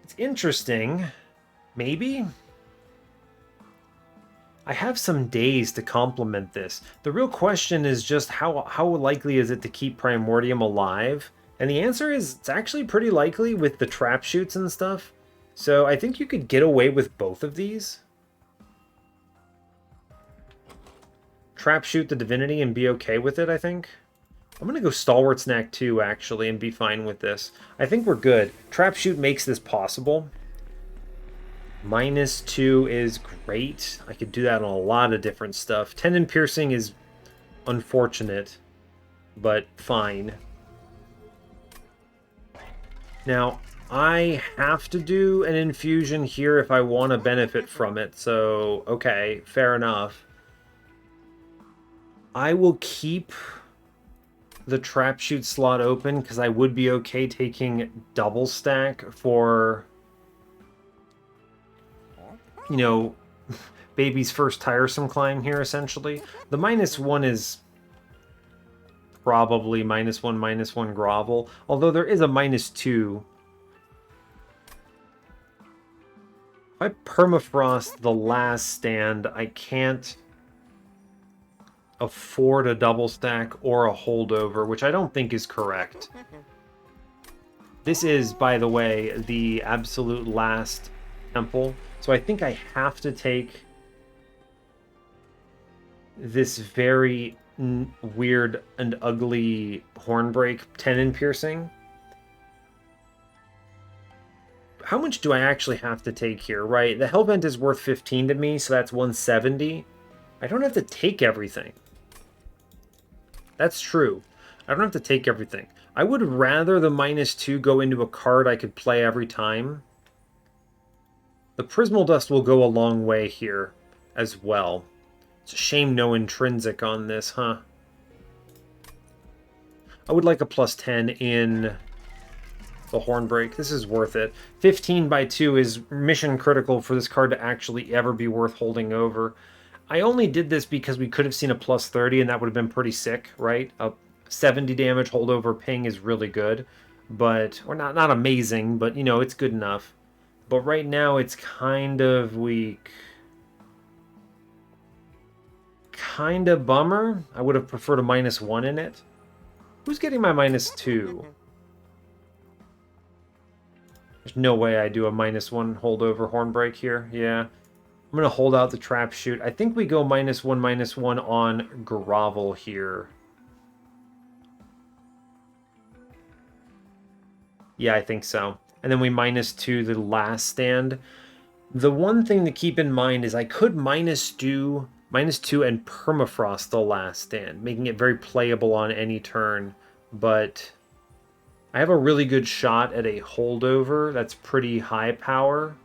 [SPEAKER 1] It's interesting. Maybe? I have some days to complement this. The real question is just how likely is it to keep Primordium alive? And the answer is it's actually pretty likely with the trap shoots and stuff. So I think you could get away with both of these. Trap shoot the Divinity and be okay with it, I think. I'm going to go Stalwart Snack 2, actually, and be fine with this. I think we're good. Trap shoot makes this possible. -2 is great. I could do that on a lot of different stuff. Tendon piercing is unfortunate, but fine. Now, I have to do an infusion here if I want to benefit from it, so okay, fair enough. I will keep the trap shoot slot open because I would be okay taking double stack for, you know, baby's first tiresome climb here, essentially. The -1 is probably -1/-1 grovel, although there is a -2. If I permafrost the last stand, I can't afford a double stack or a holdover, which I don't think is correct. This is, by the way, the absolute last temple, so I think I have to take this very weird and ugly Hornbreak Tenon Piercing. How much do I actually have to take here, right? The Hellbent is worth 15 to me, so that's 170. I don't have to take everything. That's true. I don't have to take everything. I would rather the -2 go into a card I could play every time. The Prismal Dust will go a long way here as well. It's a shame no intrinsic on this, huh? I would like a +10 in the Hornbreak. This is worth it. 15/2 is mission critical for this card to actually ever be worth holding over. I only did this because we could have seen a +30 and that would have been pretty sick, right? A 70 damage holdover ping is really good, but, or not amazing, but you know, it's good enough. But right now it's kind of weak. Kind of bummer. I would have preferred a -1 in it. Who's getting my -2? There's no way I do a -1 holdover Hornbreak here. Yeah. I'm going to hold out the trap shoot. I think we go -1/-1 on grovel here. Yeah, I think so. And then we -2 the last stand. The one thing to keep in mind is I could -2 and permafrost the last stand, making it very playable on any turn. But I have a really good shot at a holdover that's pretty high power.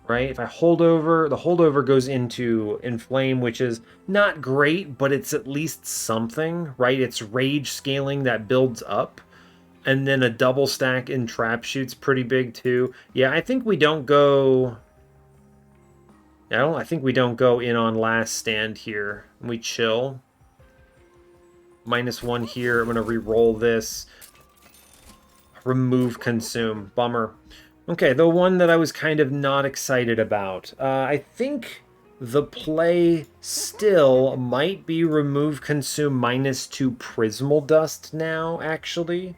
[SPEAKER 1] Right? If I hold over, the holdover goes into Inflame, which is not great, but it's at least something, right? It's rage scaling that builds up. And then a double stack in trap shoot's pretty big too. Yeah, I think we don't go... I think we don't go in on last stand here. We chill. -1 here. I'm going to re-roll this. Remove consume. Bummer. Okay, the one that I was kind of not excited about. I think the play still might be remove consume -2 Prismal Dust now, actually.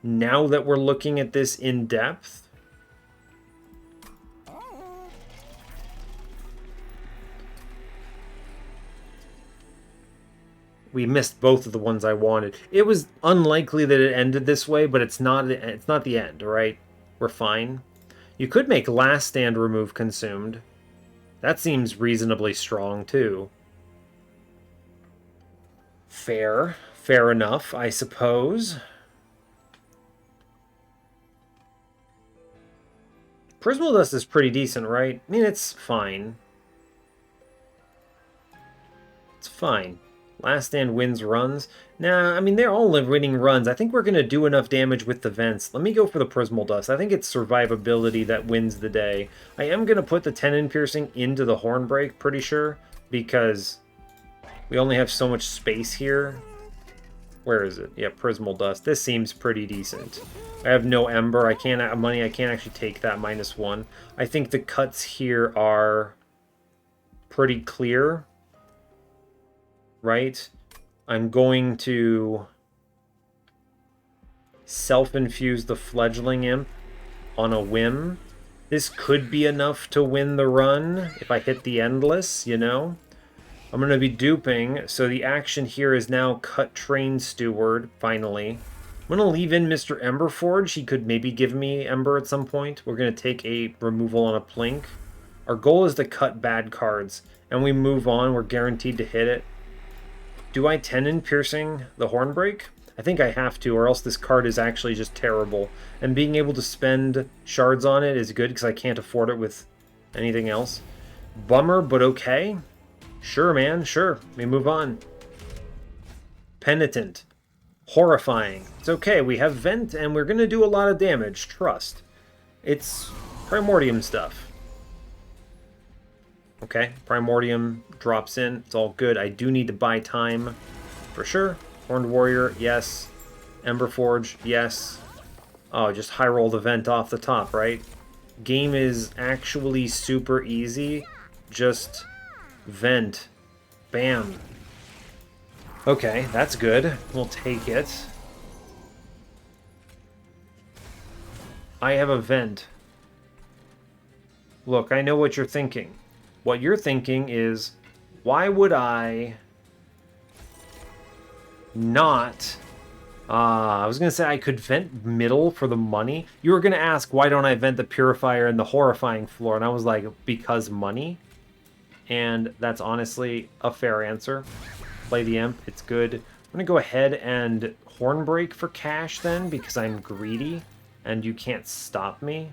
[SPEAKER 1] Now that we're looking at this in depth. We missed both of the ones I wanted. It was unlikely that it ended this way, but it's not the end, right? We're fine. You could make Last Stand remove Consumed. That seems reasonably strong, too. Fair. Fair enough, I suppose. Prismal Dust is pretty decent, right? I mean, it's fine. It's fine. Last Stand wins runs. Nah, I mean, they're all winning runs. I think we're going to do enough damage with the vents. Let me go for the Prismal Dust. I think it's survivability that wins the day. I am going to put the Tenon Piercing into the Hornbreak, pretty sure, because we only have so much space here. Where is it? Yeah, Prismal Dust. This seems pretty decent. I have no Ember. I can't have money. I can't actually take that -1. I think the cuts here are pretty clear. Right? I'm going to self-infuse the Fledgling Imp on a whim. This could be enough to win the run if I hit the Endless, you know? I'm going to be duping, so the action here is now cut Train Steward, finally. I'm going to leave in Mr. Emberforge. He could maybe give me Ember at some point. We're going to take a removal on a Plink. Our goal is to cut bad cards, and we move on. We're guaranteed to hit it. Do I Tenon Piercing the Hornbreak? I think I have to, or else this card is actually just terrible. And being able to spend shards on it is good, because I can't afford it with anything else. Bummer, but okay. Sure, man, sure. We move on. Penitent. Horrifying. It's okay, we have Vent, and we're going to do a lot of damage. Trust. It's Primordium stuff. Okay, Primordium drops in. It's all good. I do need to buy time for sure. Horned Warrior, yes. Emberforge, yes. Oh, just high roll the Vent off the top, right? Game is actually super easy. Just Vent. Bam. Okay, that's good. We'll take it. I have a Vent. Look, I know what you're thinking. What you're thinking is, why would I not... I was going to say I could vent middle for the money. You were going to ask, why don't I vent the Purifier and the Horrifying Floor? And I was like, because money. And that's honestly a fair answer. Play the Imp, it's good. I'm going to go ahead and Hornbreak for cash then, because I'm greedy, and you can't stop me.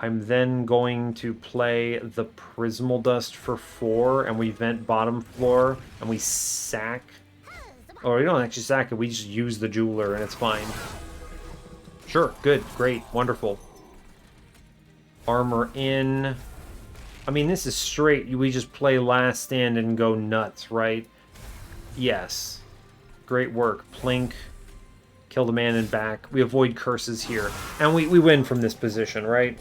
[SPEAKER 1] I'm then going to play the Prismal Dust for 4, and we vent bottom floor, and we sack... Or we don't actually sack it, we just use the Jeweler, and it's fine. Sure, good, great, wonderful. Armor in... I mean, this is straight, we just play Last Stand and go nuts, right? Yes. Great work. Plink. Kill the man in back. We avoid curses here. And we win from this position, right?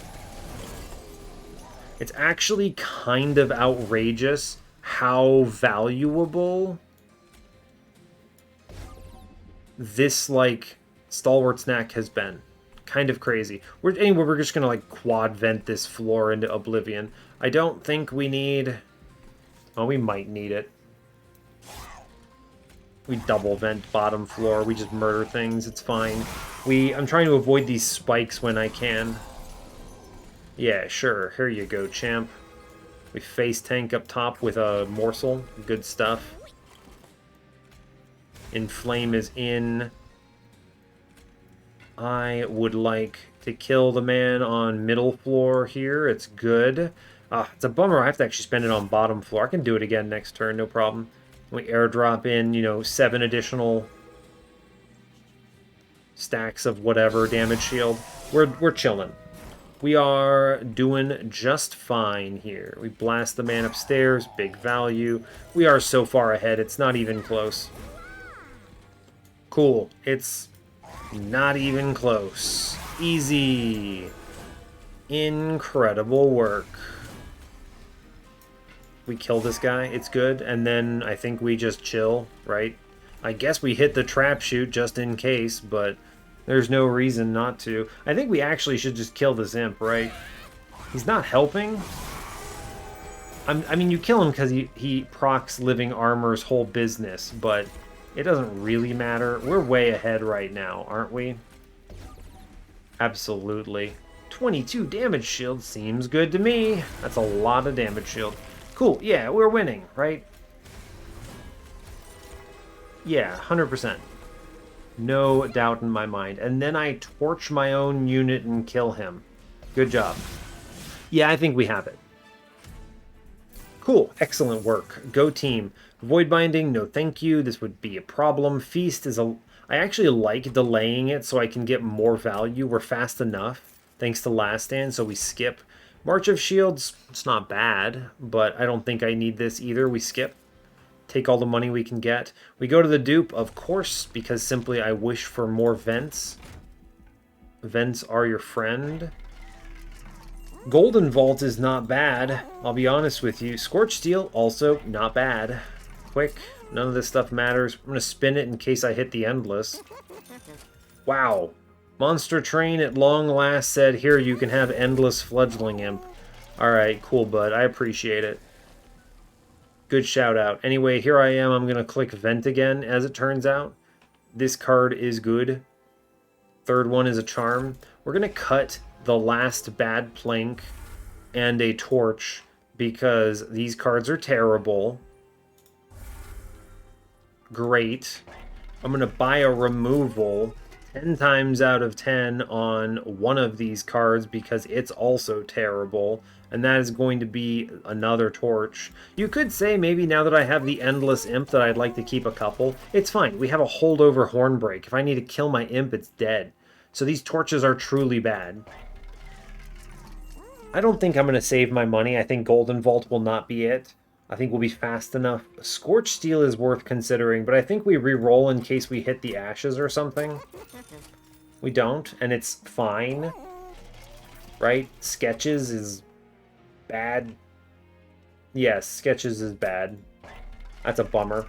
[SPEAKER 1] It's actually kind of outrageous how valuable this, like, Stalwart Snack has been. Kind of crazy. Anyway, we're just going to, like, quad vent this floor into oblivion. I don't think we need... Oh, we might need it. We double vent bottom floor. We just murder things. It's fine. I'm trying to avoid these spikes when I can. Yeah, sure. Here you go, champ. We face tank up top with a morsel. Good stuff. Inflame is in. I would like to kill the man on middle floor here. It's good. It's a bummer. I have to actually spend it on bottom floor. I can do it again next turn, no problem. We airdrop in, you know, 7 additional stacks of whatever damage shield. We're chilling. We are doing just fine here. We blast the man upstairs, big value. We are so far ahead, it's not even close. Cool. It's not even close. Easy. Incredible work. We kill this guy, it's good, and then I think we just chill, right? I guess we hit the trap shoot just in case, but there's no reason not to. I think we actually should just kill this imp, right? He's not helping. I mean, you kill him because he procs Living Armor's whole business, but it doesn't really matter. We're way ahead right now, aren't we? Absolutely. 22 damage shield seems good to me. That's a lot of damage shield. Cool, yeah, we're winning, right? Yeah, 100%. No doubt in my mind. And then I torch my own unit and kill him. Good job. Yeah, I think we have it. Cool, excellent work. Go team. Void Binding, no thank you. This would be a problem. Feast is a... I actually like delaying it so I can get more value. We're fast enough, thanks to Last Stand, so we skip. March of Shields, it's not bad, but I don't think I need this either. We skip. Take all the money we can get. We go to the dupe, of course, because simply I wish for more vents. Vents are your friend. Golden Vault is not bad, I'll be honest with you. Scorched Steel, also not bad. Quick, none of this stuff matters. I'm going to spin it in case I hit the Endless. Wow. Monster Train at long last said, here, you can have Endless Fledgling Imp. Alright, cool, bud. I appreciate it. Good shout out. Anyway, here I am. I'm going to click Vent again, as it turns out. This card is good. Third one is a charm. We're going to cut the last bad plank and a torch because these cards are terrible. Great. I'm going to buy a removal 10 times out of 10 on one of these cards because it's also terrible. And that is going to be another torch. You could say maybe now that I have the Endless Imp that I'd like to keep a couple. It's fine. We have a holdover Hornbreak. If I need to kill my Imp, it's dead. So these torches are truly bad. I don't think I'm going to save my money. I think Golden Vault will not be it. I think we'll be fast enough. Scorched Steel is worth considering, but I think we re-roll in case we hit the Ashes or something. We don't, and it's fine. Right? Sketches is bad. Yes, Sketches is bad. That's a bummer.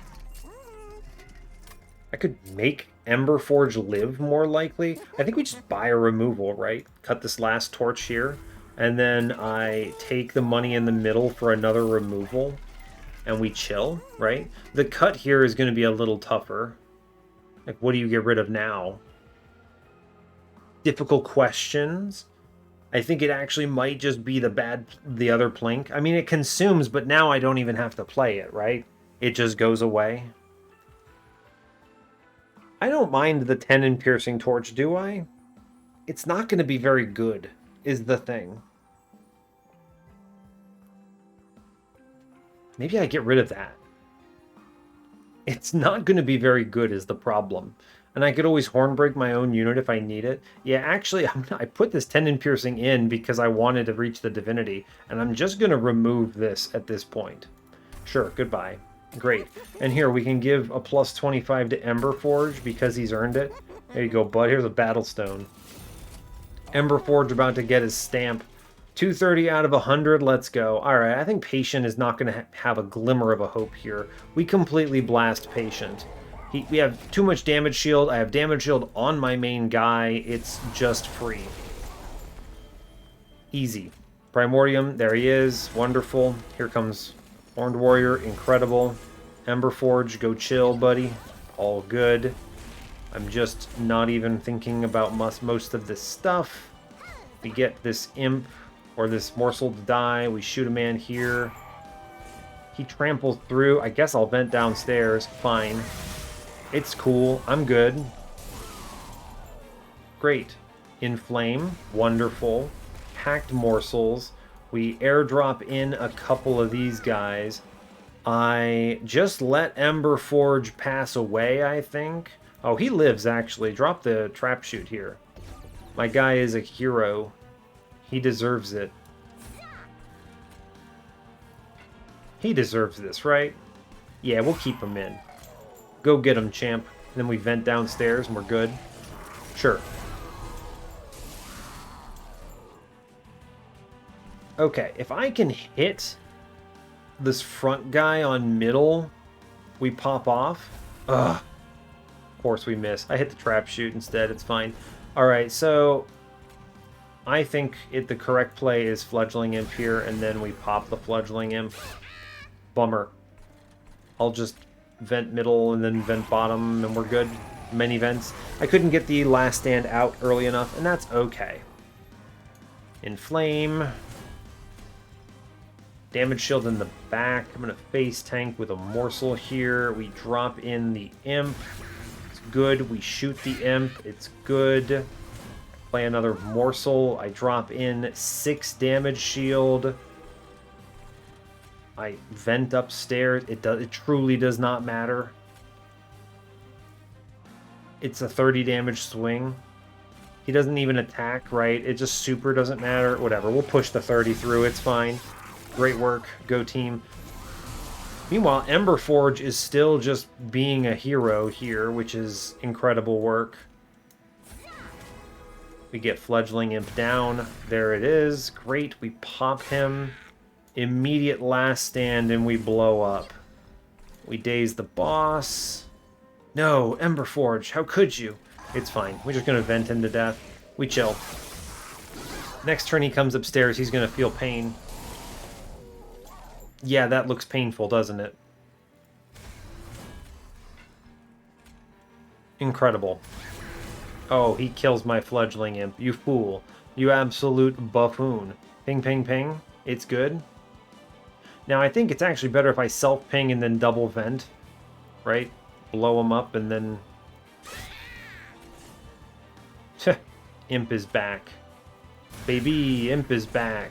[SPEAKER 1] I could make Emberforge live more likely. I think we just buy a removal, right? Cut this last torch here. And then I take the money in the middle for another removal. And we chill, right? The cut here is going to be a little tougher. Like, what do you get rid of now? Difficult questions. I think it actually might just be the other plink. I mean, it consumes, but now I don't even have to play it, right? It just goes away. I don't mind the 10 in Piercing Torch, do I? It's not going to be very good, is the thing. Maybe I get rid of that. It's not going to be very good is the problem. And I could always Hornbreak my own unit if I need it. Yeah, actually, I put this 10 in Piercing in because I wanted to reach the Divinity. And I'm just going to remove this at this point. Sure, goodbye. Great. And here, we can give a plus 25 to Emberforge because he's earned it. There you go, bud. Here's a Battlestone. Emberforge about to get his stamp. 230 out of 100, let's go. Alright, I think Patient is not going to have a glimmer of a hope here. We completely blast Patient. We have too much damage shield. I have damage shield on my main guy. It's just free. Easy. Primordium, there he is. Wonderful. Here comes Horned Warrior, incredible. Emberforge, go chill, buddy. All good. I'm just not even thinking about most of this stuff. We get this Imp or this morsel to die. We shoot a man here. He tramples through. I guess I'll vent downstairs. Fine. It's cool. I'm good. Great. Inflame. Wonderful. Packed morsels. We airdrop in a couple of these guys. I just let Emberforge pass away, I think. Oh, he lives, actually. Drop the trap shoot here. My guy is a hero. He deserves it. He deserves this, right? Yeah, we'll keep him in. Go get him, champ. And then we vent downstairs and we're good. Sure. Okay, if I can hit this front guy on middle, we pop off. Ugh. Of course we miss. I hit the trap shoot instead. It's fine. Alright, so I think the correct play is Fledgling Imp here, and then we pop the Fledgling Imp. Bummer. I'll just vent middle and then vent bottom, and we're good. Many vents. I couldn't get the last stand out early enough, and that's okay. Inflame. Damage shield in the back. I'm going to face tank with a morsel here. We drop in the imp. It's good. We shoot the imp. It's good. Play another morsel. I drop in 6 damage shield. I vent upstairs. It truly does not matter. It's a 30 damage swing. He doesn't even attack, right? It just super doesn't matter. Whatever. We'll push the 30 through. It's fine. Great work. Go team. Meanwhile, Emberforge is still just being a hero here, which is incredible work. We get Fledgling Imp down. There it is. Great. We pop him. Immediate last stand, and we blow up. We daze the boss. No, Emberforge, how could you? It's fine. We're just going to vent him to death. We chill. Next turn he comes upstairs, he's going to feel pain. Yeah, that looks painful, doesn't it? Incredible. Oh, he kills my Fledgling Imp. You fool. You absolute buffoon. Ping, ping, ping. It's good. Now, I think it's actually better if I self-ping and then double vent. Right? Blow him up and then... Imp is back. Baby, Imp is back.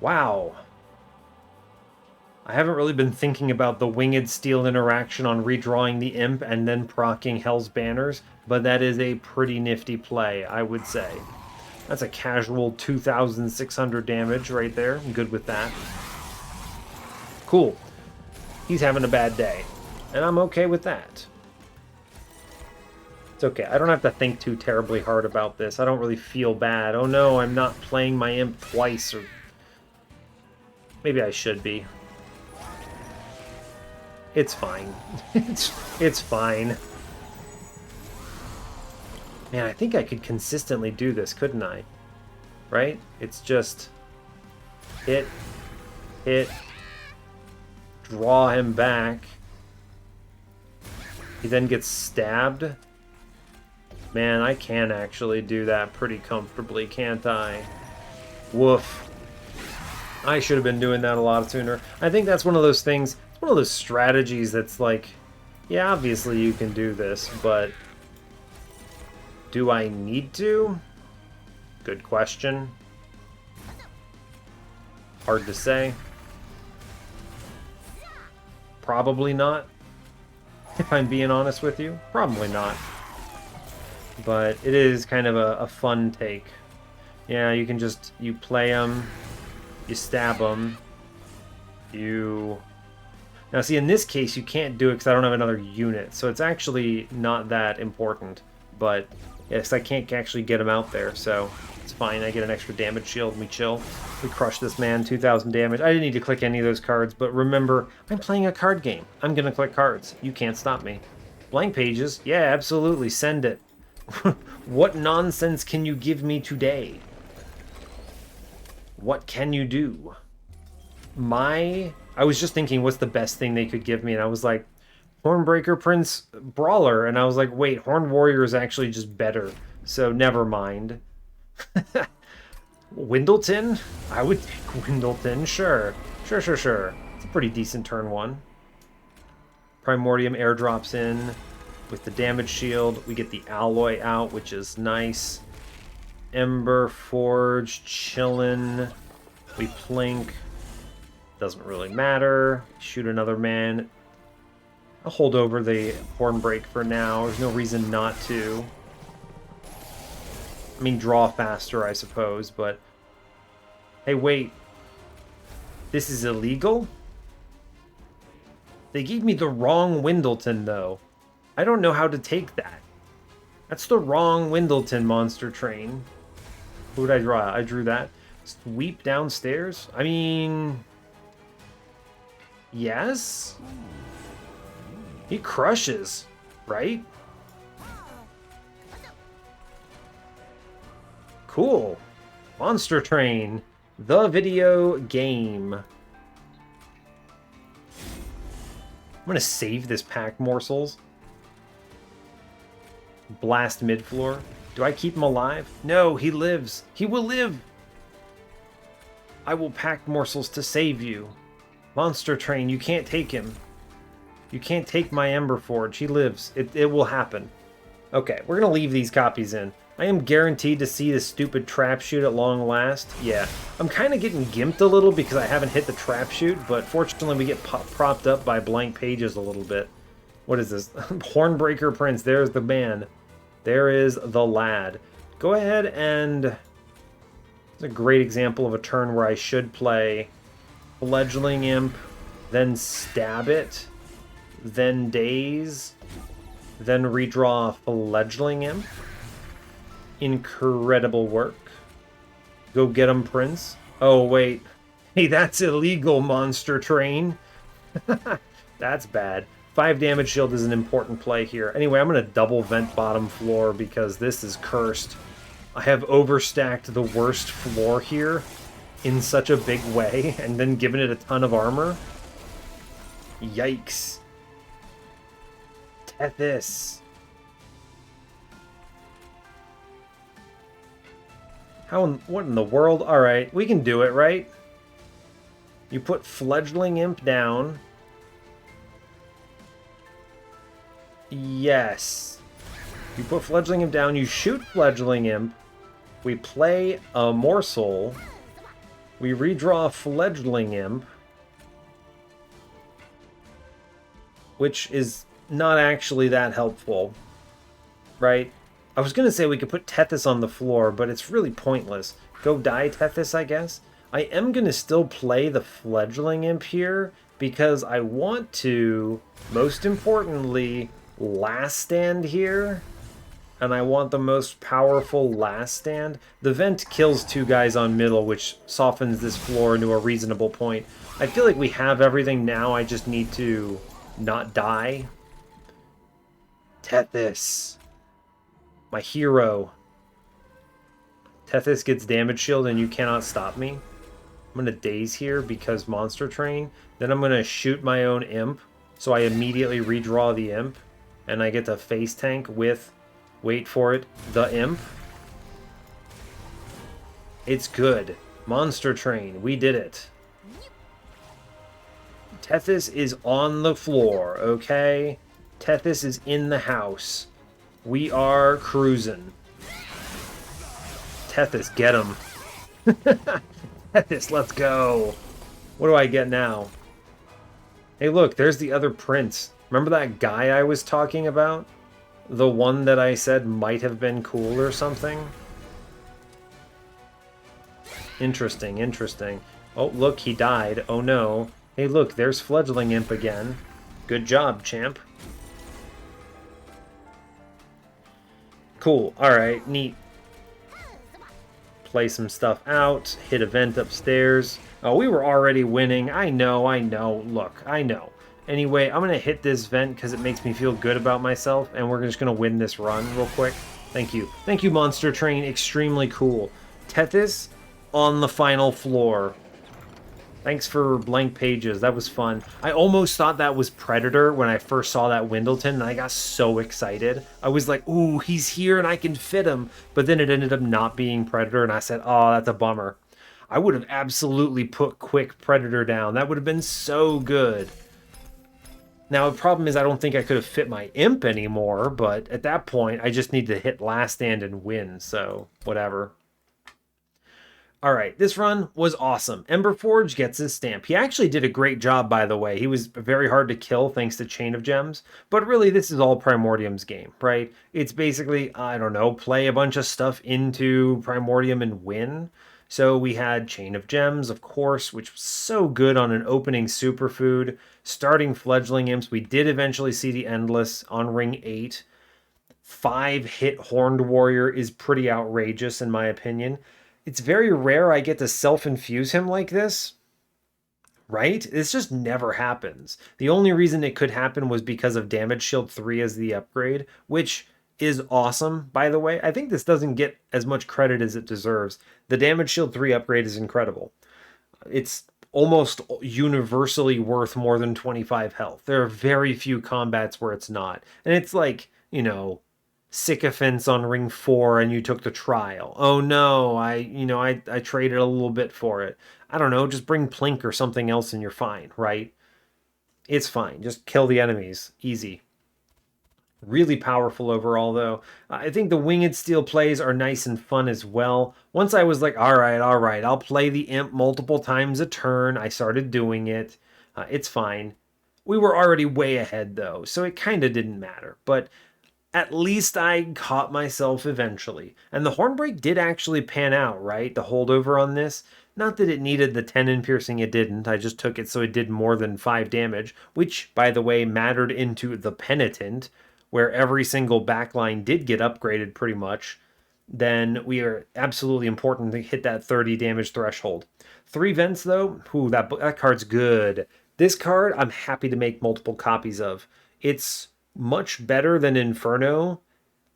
[SPEAKER 1] Wow. I haven't really been thinking about the Winged Steel interaction on redrawing the Imp and then proccing Hell's Banners, but that is a pretty nifty play, I would say. That's a casual 2,600 damage right there. I'm good with that. Cool. He's having a bad day, and I'm okay with that. It's okay. I don't have to think too terribly hard about this. I don't really feel bad. Oh no, I'm not playing my Imp twice, or... Maybe I should be. It's fine. It's fine. Man, I think I could consistently do this, couldn't I? Right? It's just... hit, draw him back. He then gets stabbed. Man, I can actually do that pretty comfortably, can't I? Woof. I should have been doing that a lot sooner. I think that's one of those things, it's one of those strategies that's like, yeah, obviously you can do this, but do I need to? Good question. Hard to say. Probably not. If I'm being honest with you, probably not. But it is kind of a fun take. Yeah, you can just, you play them, you stab them, you... Now see, in this case, you can't do it because I don't have another unit, so it's actually not that important. But, yes, I can't actually get him out there, so it's fine. I get an extra damage shield and we chill. We crush this man, 2,000 damage. I didn't need to click any of those cards, but remember, I'm playing a card game. I'm going to click cards. You can't stop me. Blank pages? Yeah, absolutely. Send it. What nonsense can you give me today? What can you do? I was just thinking, what's the best thing they could give me? And I was like, Hornbreaker Prince Brawler. And I was like, wait, Horn Warrior is actually just better. So never mind. Windleton? I would take Windleton, sure. Sure. It's a pretty decent turn one. Primordium airdrops in with the damage shield. We get the alloy out, which is nice. Ember Forge, chillin'. We plink. Doesn't really matter. Shoot another man. I'll hold over the Hornbreak for now. There's no reason not to. I mean, draw faster, I suppose, but... Hey, wait. This is illegal? They gave me the wrong Windleton, though. I don't know how to take that. That's the wrong Windleton monster train. Who did I draw? I drew that. Sweep downstairs? I mean... Yes? He crushes, right? Cool. Monster Train, the video game. I'm gonna save this pack morsels. Blast mid-floor. Do I keep him alive? No, he lives. He will live. I will pack morsels to save you. Monster Train, you can't take him. You can't take my Ember Forge. He lives. It will happen. Okay, we're gonna leave these copies in. I am guaranteed to see this stupid trap shoot at long last. Yeah, I'm kind of getting gimped a little because I haven't hit the trap shoot, but fortunately we get propped up by blank pages a little bit. What is this? Hornbreaker Prince. There's the man. There is the lad. Go ahead and... It's a great example of a turn where I should play Fledgling Imp, then stab it, then daze, then redraw Fledgling Imp. Incredible work. Go get him, Prince. Oh, wait. Hey, that's illegal, Monster Train. That's bad. 5 damage shield is an important play here. Anyway, I'm going to double vent bottom floor because this is cursed. I have overstacked the worst floor here in such a big way and then given it a ton of armor. Yikes. Tethys. What in the world? Alright, we can do it, right? You put Fledgling Imp down. Yes. You put Fledgling Imp down, you shoot Fledgling Imp. We play a morsel. We redraw Fledgling Imp. Which is not actually that helpful. Right? I was going to say we could put Tethys on the floor, but it's really pointless. Go die, Tethys, I guess. I am going to still play the Fledgling Imp here, because I want to, most importantly, last stand here. And I want the most powerful last stand. The vent kills 2 guys on middle, which softens this floor into a reasonable point. I feel like we have everything now, I just need to not die. Tethys. My hero. Tethys gets damage shield and you cannot stop me. I'm going to daze here because Monster Train. Then I'm going to shoot my own imp. So I immediately redraw the imp. And I get to face tank with, wait for it, the imp. It's good. Monster Train, we did it. Tethys is on the floor, okay? Tethys is in the house. We are cruising. Tethys, get him. Tethys, let's go. What do I get now? Hey, look, there's the other prince. Remember that guy I was talking about? The one that I said might have been cool or something? Interesting, interesting. Oh, look, he died. Oh, no. Hey, look, there's Fledgling Imp again. Good job, champ. Cool. Alright, neat. Play some stuff out. Hit a vent upstairs. Oh, we were already winning. I know. Look, I know. Anyway, I'm going to hit this vent because it makes me feel good about myself, and we're just going to win this run real quick. Thank you. Thank you, Monster Train. Extremely cool. Tethys on the final floor. Thanks for blank pages. That was fun. I almost thought that was Predator when I first saw that Windleton, and I got so excited. I was like, ooh, he's here and I can fit him. But then it ended up not being Predator, and I said, oh, that's a bummer. I would have absolutely put quick Predator down. That would have been so good. Now, the problem is I don't think I could have fit my imp anymore, but at that point, I just need to hit last stand and win, so whatever. Alright, this run was awesome. Emberforge gets his stamp. He actually did a great job, by the way. He was very hard to kill thanks to Chain of Gems. But really, this is all Primordium's game, right? It's basically, I don't know, play a bunch of stuff into Primordium and win. So we had Chain of Gems, of course, which was so good on an opening superfood. Starting Fledgling Imps, we did eventually see the Endless on Ring 8. 5-hit Horned Warrior is pretty outrageous, in my opinion. It's very rare I get to self-infuse him like this, right? This just never happens. The only reason it could happen was because of Damage Shield 3 as the upgrade, which is awesome, by the way. I think this doesn't get as much credit as it deserves. The Damage Shield 3 upgrade is incredible. It's almost universally worth more than 25 health. There are very few combats where it's not. And it's like, you know, sycophants on ring 4 and you took the trial. Oh no, I traded a little bit for it. I don't know, just bring Plink or something else and you're fine, right? It's fine. Just kill the enemies. Easy. Really powerful overall, though. I think the Winged Steel plays are nice and fun as well. Once I was like, all right, I'll play the Imp multiple times a turn, I started doing it. It's fine. We were already way ahead, though, so it kind of didn't matter. But at least I caught myself eventually. And the Hornbreak did actually pan out, right? The holdover on this. Not that it needed the 10 in piercing, it didn't. I just took it so it did more than 5 damage, which, by the way, mattered into the Penitent, where every single backline did get upgraded pretty much. Then we are absolutely important to hit that 30 damage threshold. 3 vents, though, ooh, that card's good. This card, I'm happy to make multiple copies of. It's much better than Inferno,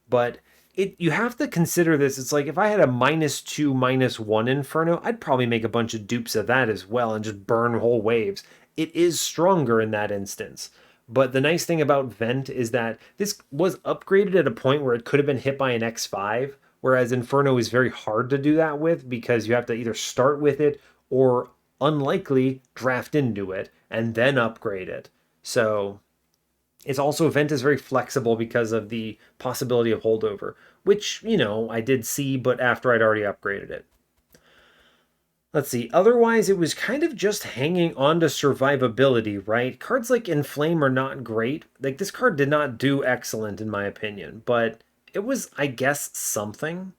[SPEAKER 1] but you have to consider this. It's like if I had a -2, -1 Inferno, I'd probably make a bunch of dupes of that as well and just burn whole waves. It is stronger in that instance. But the nice thing about Vent is that this was upgraded at a point where it could have been hit by an X5, whereas Inferno is very hard to do that with because you have to either start with it or unlikely draft into it and then upgrade it. So it's also Vent is very flexible because of the possibility of holdover, which, you know, I did see, but after I'd already upgraded it. Let's see. Otherwise, it was kind of just hanging on to survivability, right? Cards like Inflame are not great. Like, this card did not do excellent, in my opinion, but it was, I guess, something.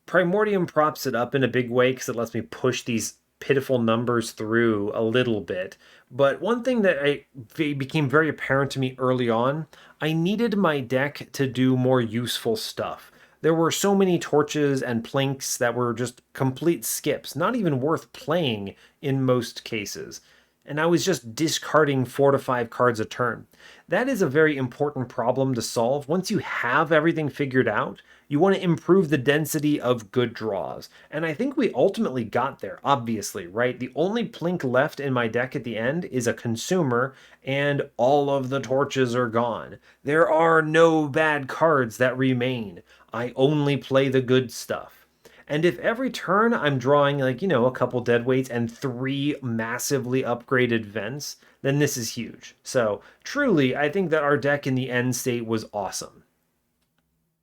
[SPEAKER 1] Primordium props it up in a big way because it lets me push these pitiful numbers through a little bit. But one thing that became very apparent to me early on, I needed my deck to do more useful stuff. There were so many torches and plinks that were just complete skips, not even worth playing in most cases. And I was just discarding 4 to 5 cards a turn. That is a very important problem to solve. Once you have everything figured out, you want to improve the density of good draws. And I think we ultimately got there, obviously, right? The only plink left in my deck at the end is a consumer, and all of the torches are gone. There are no bad cards that remain. I only play the good stuff. And if every turn I'm drawing, like, you know, a couple dead weights and 3 massively upgraded vents, then this is huge. So truly, I think that our deck in the end state was awesome.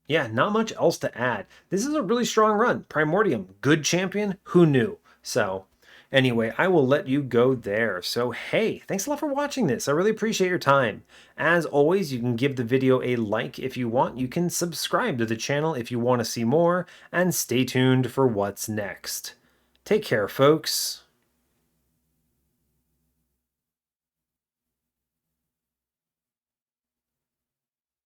[SPEAKER 1] Yeah, not much else to add. This is a really strong run. Primordium, good champion, who knew? So anyway, I will let you go there. So hey, thanks a lot for watching this. I really appreciate your time. As always, you can give the video a like if you want. You can subscribe to the channel if you want to see more, and stay tuned for what's next. Take care, folks.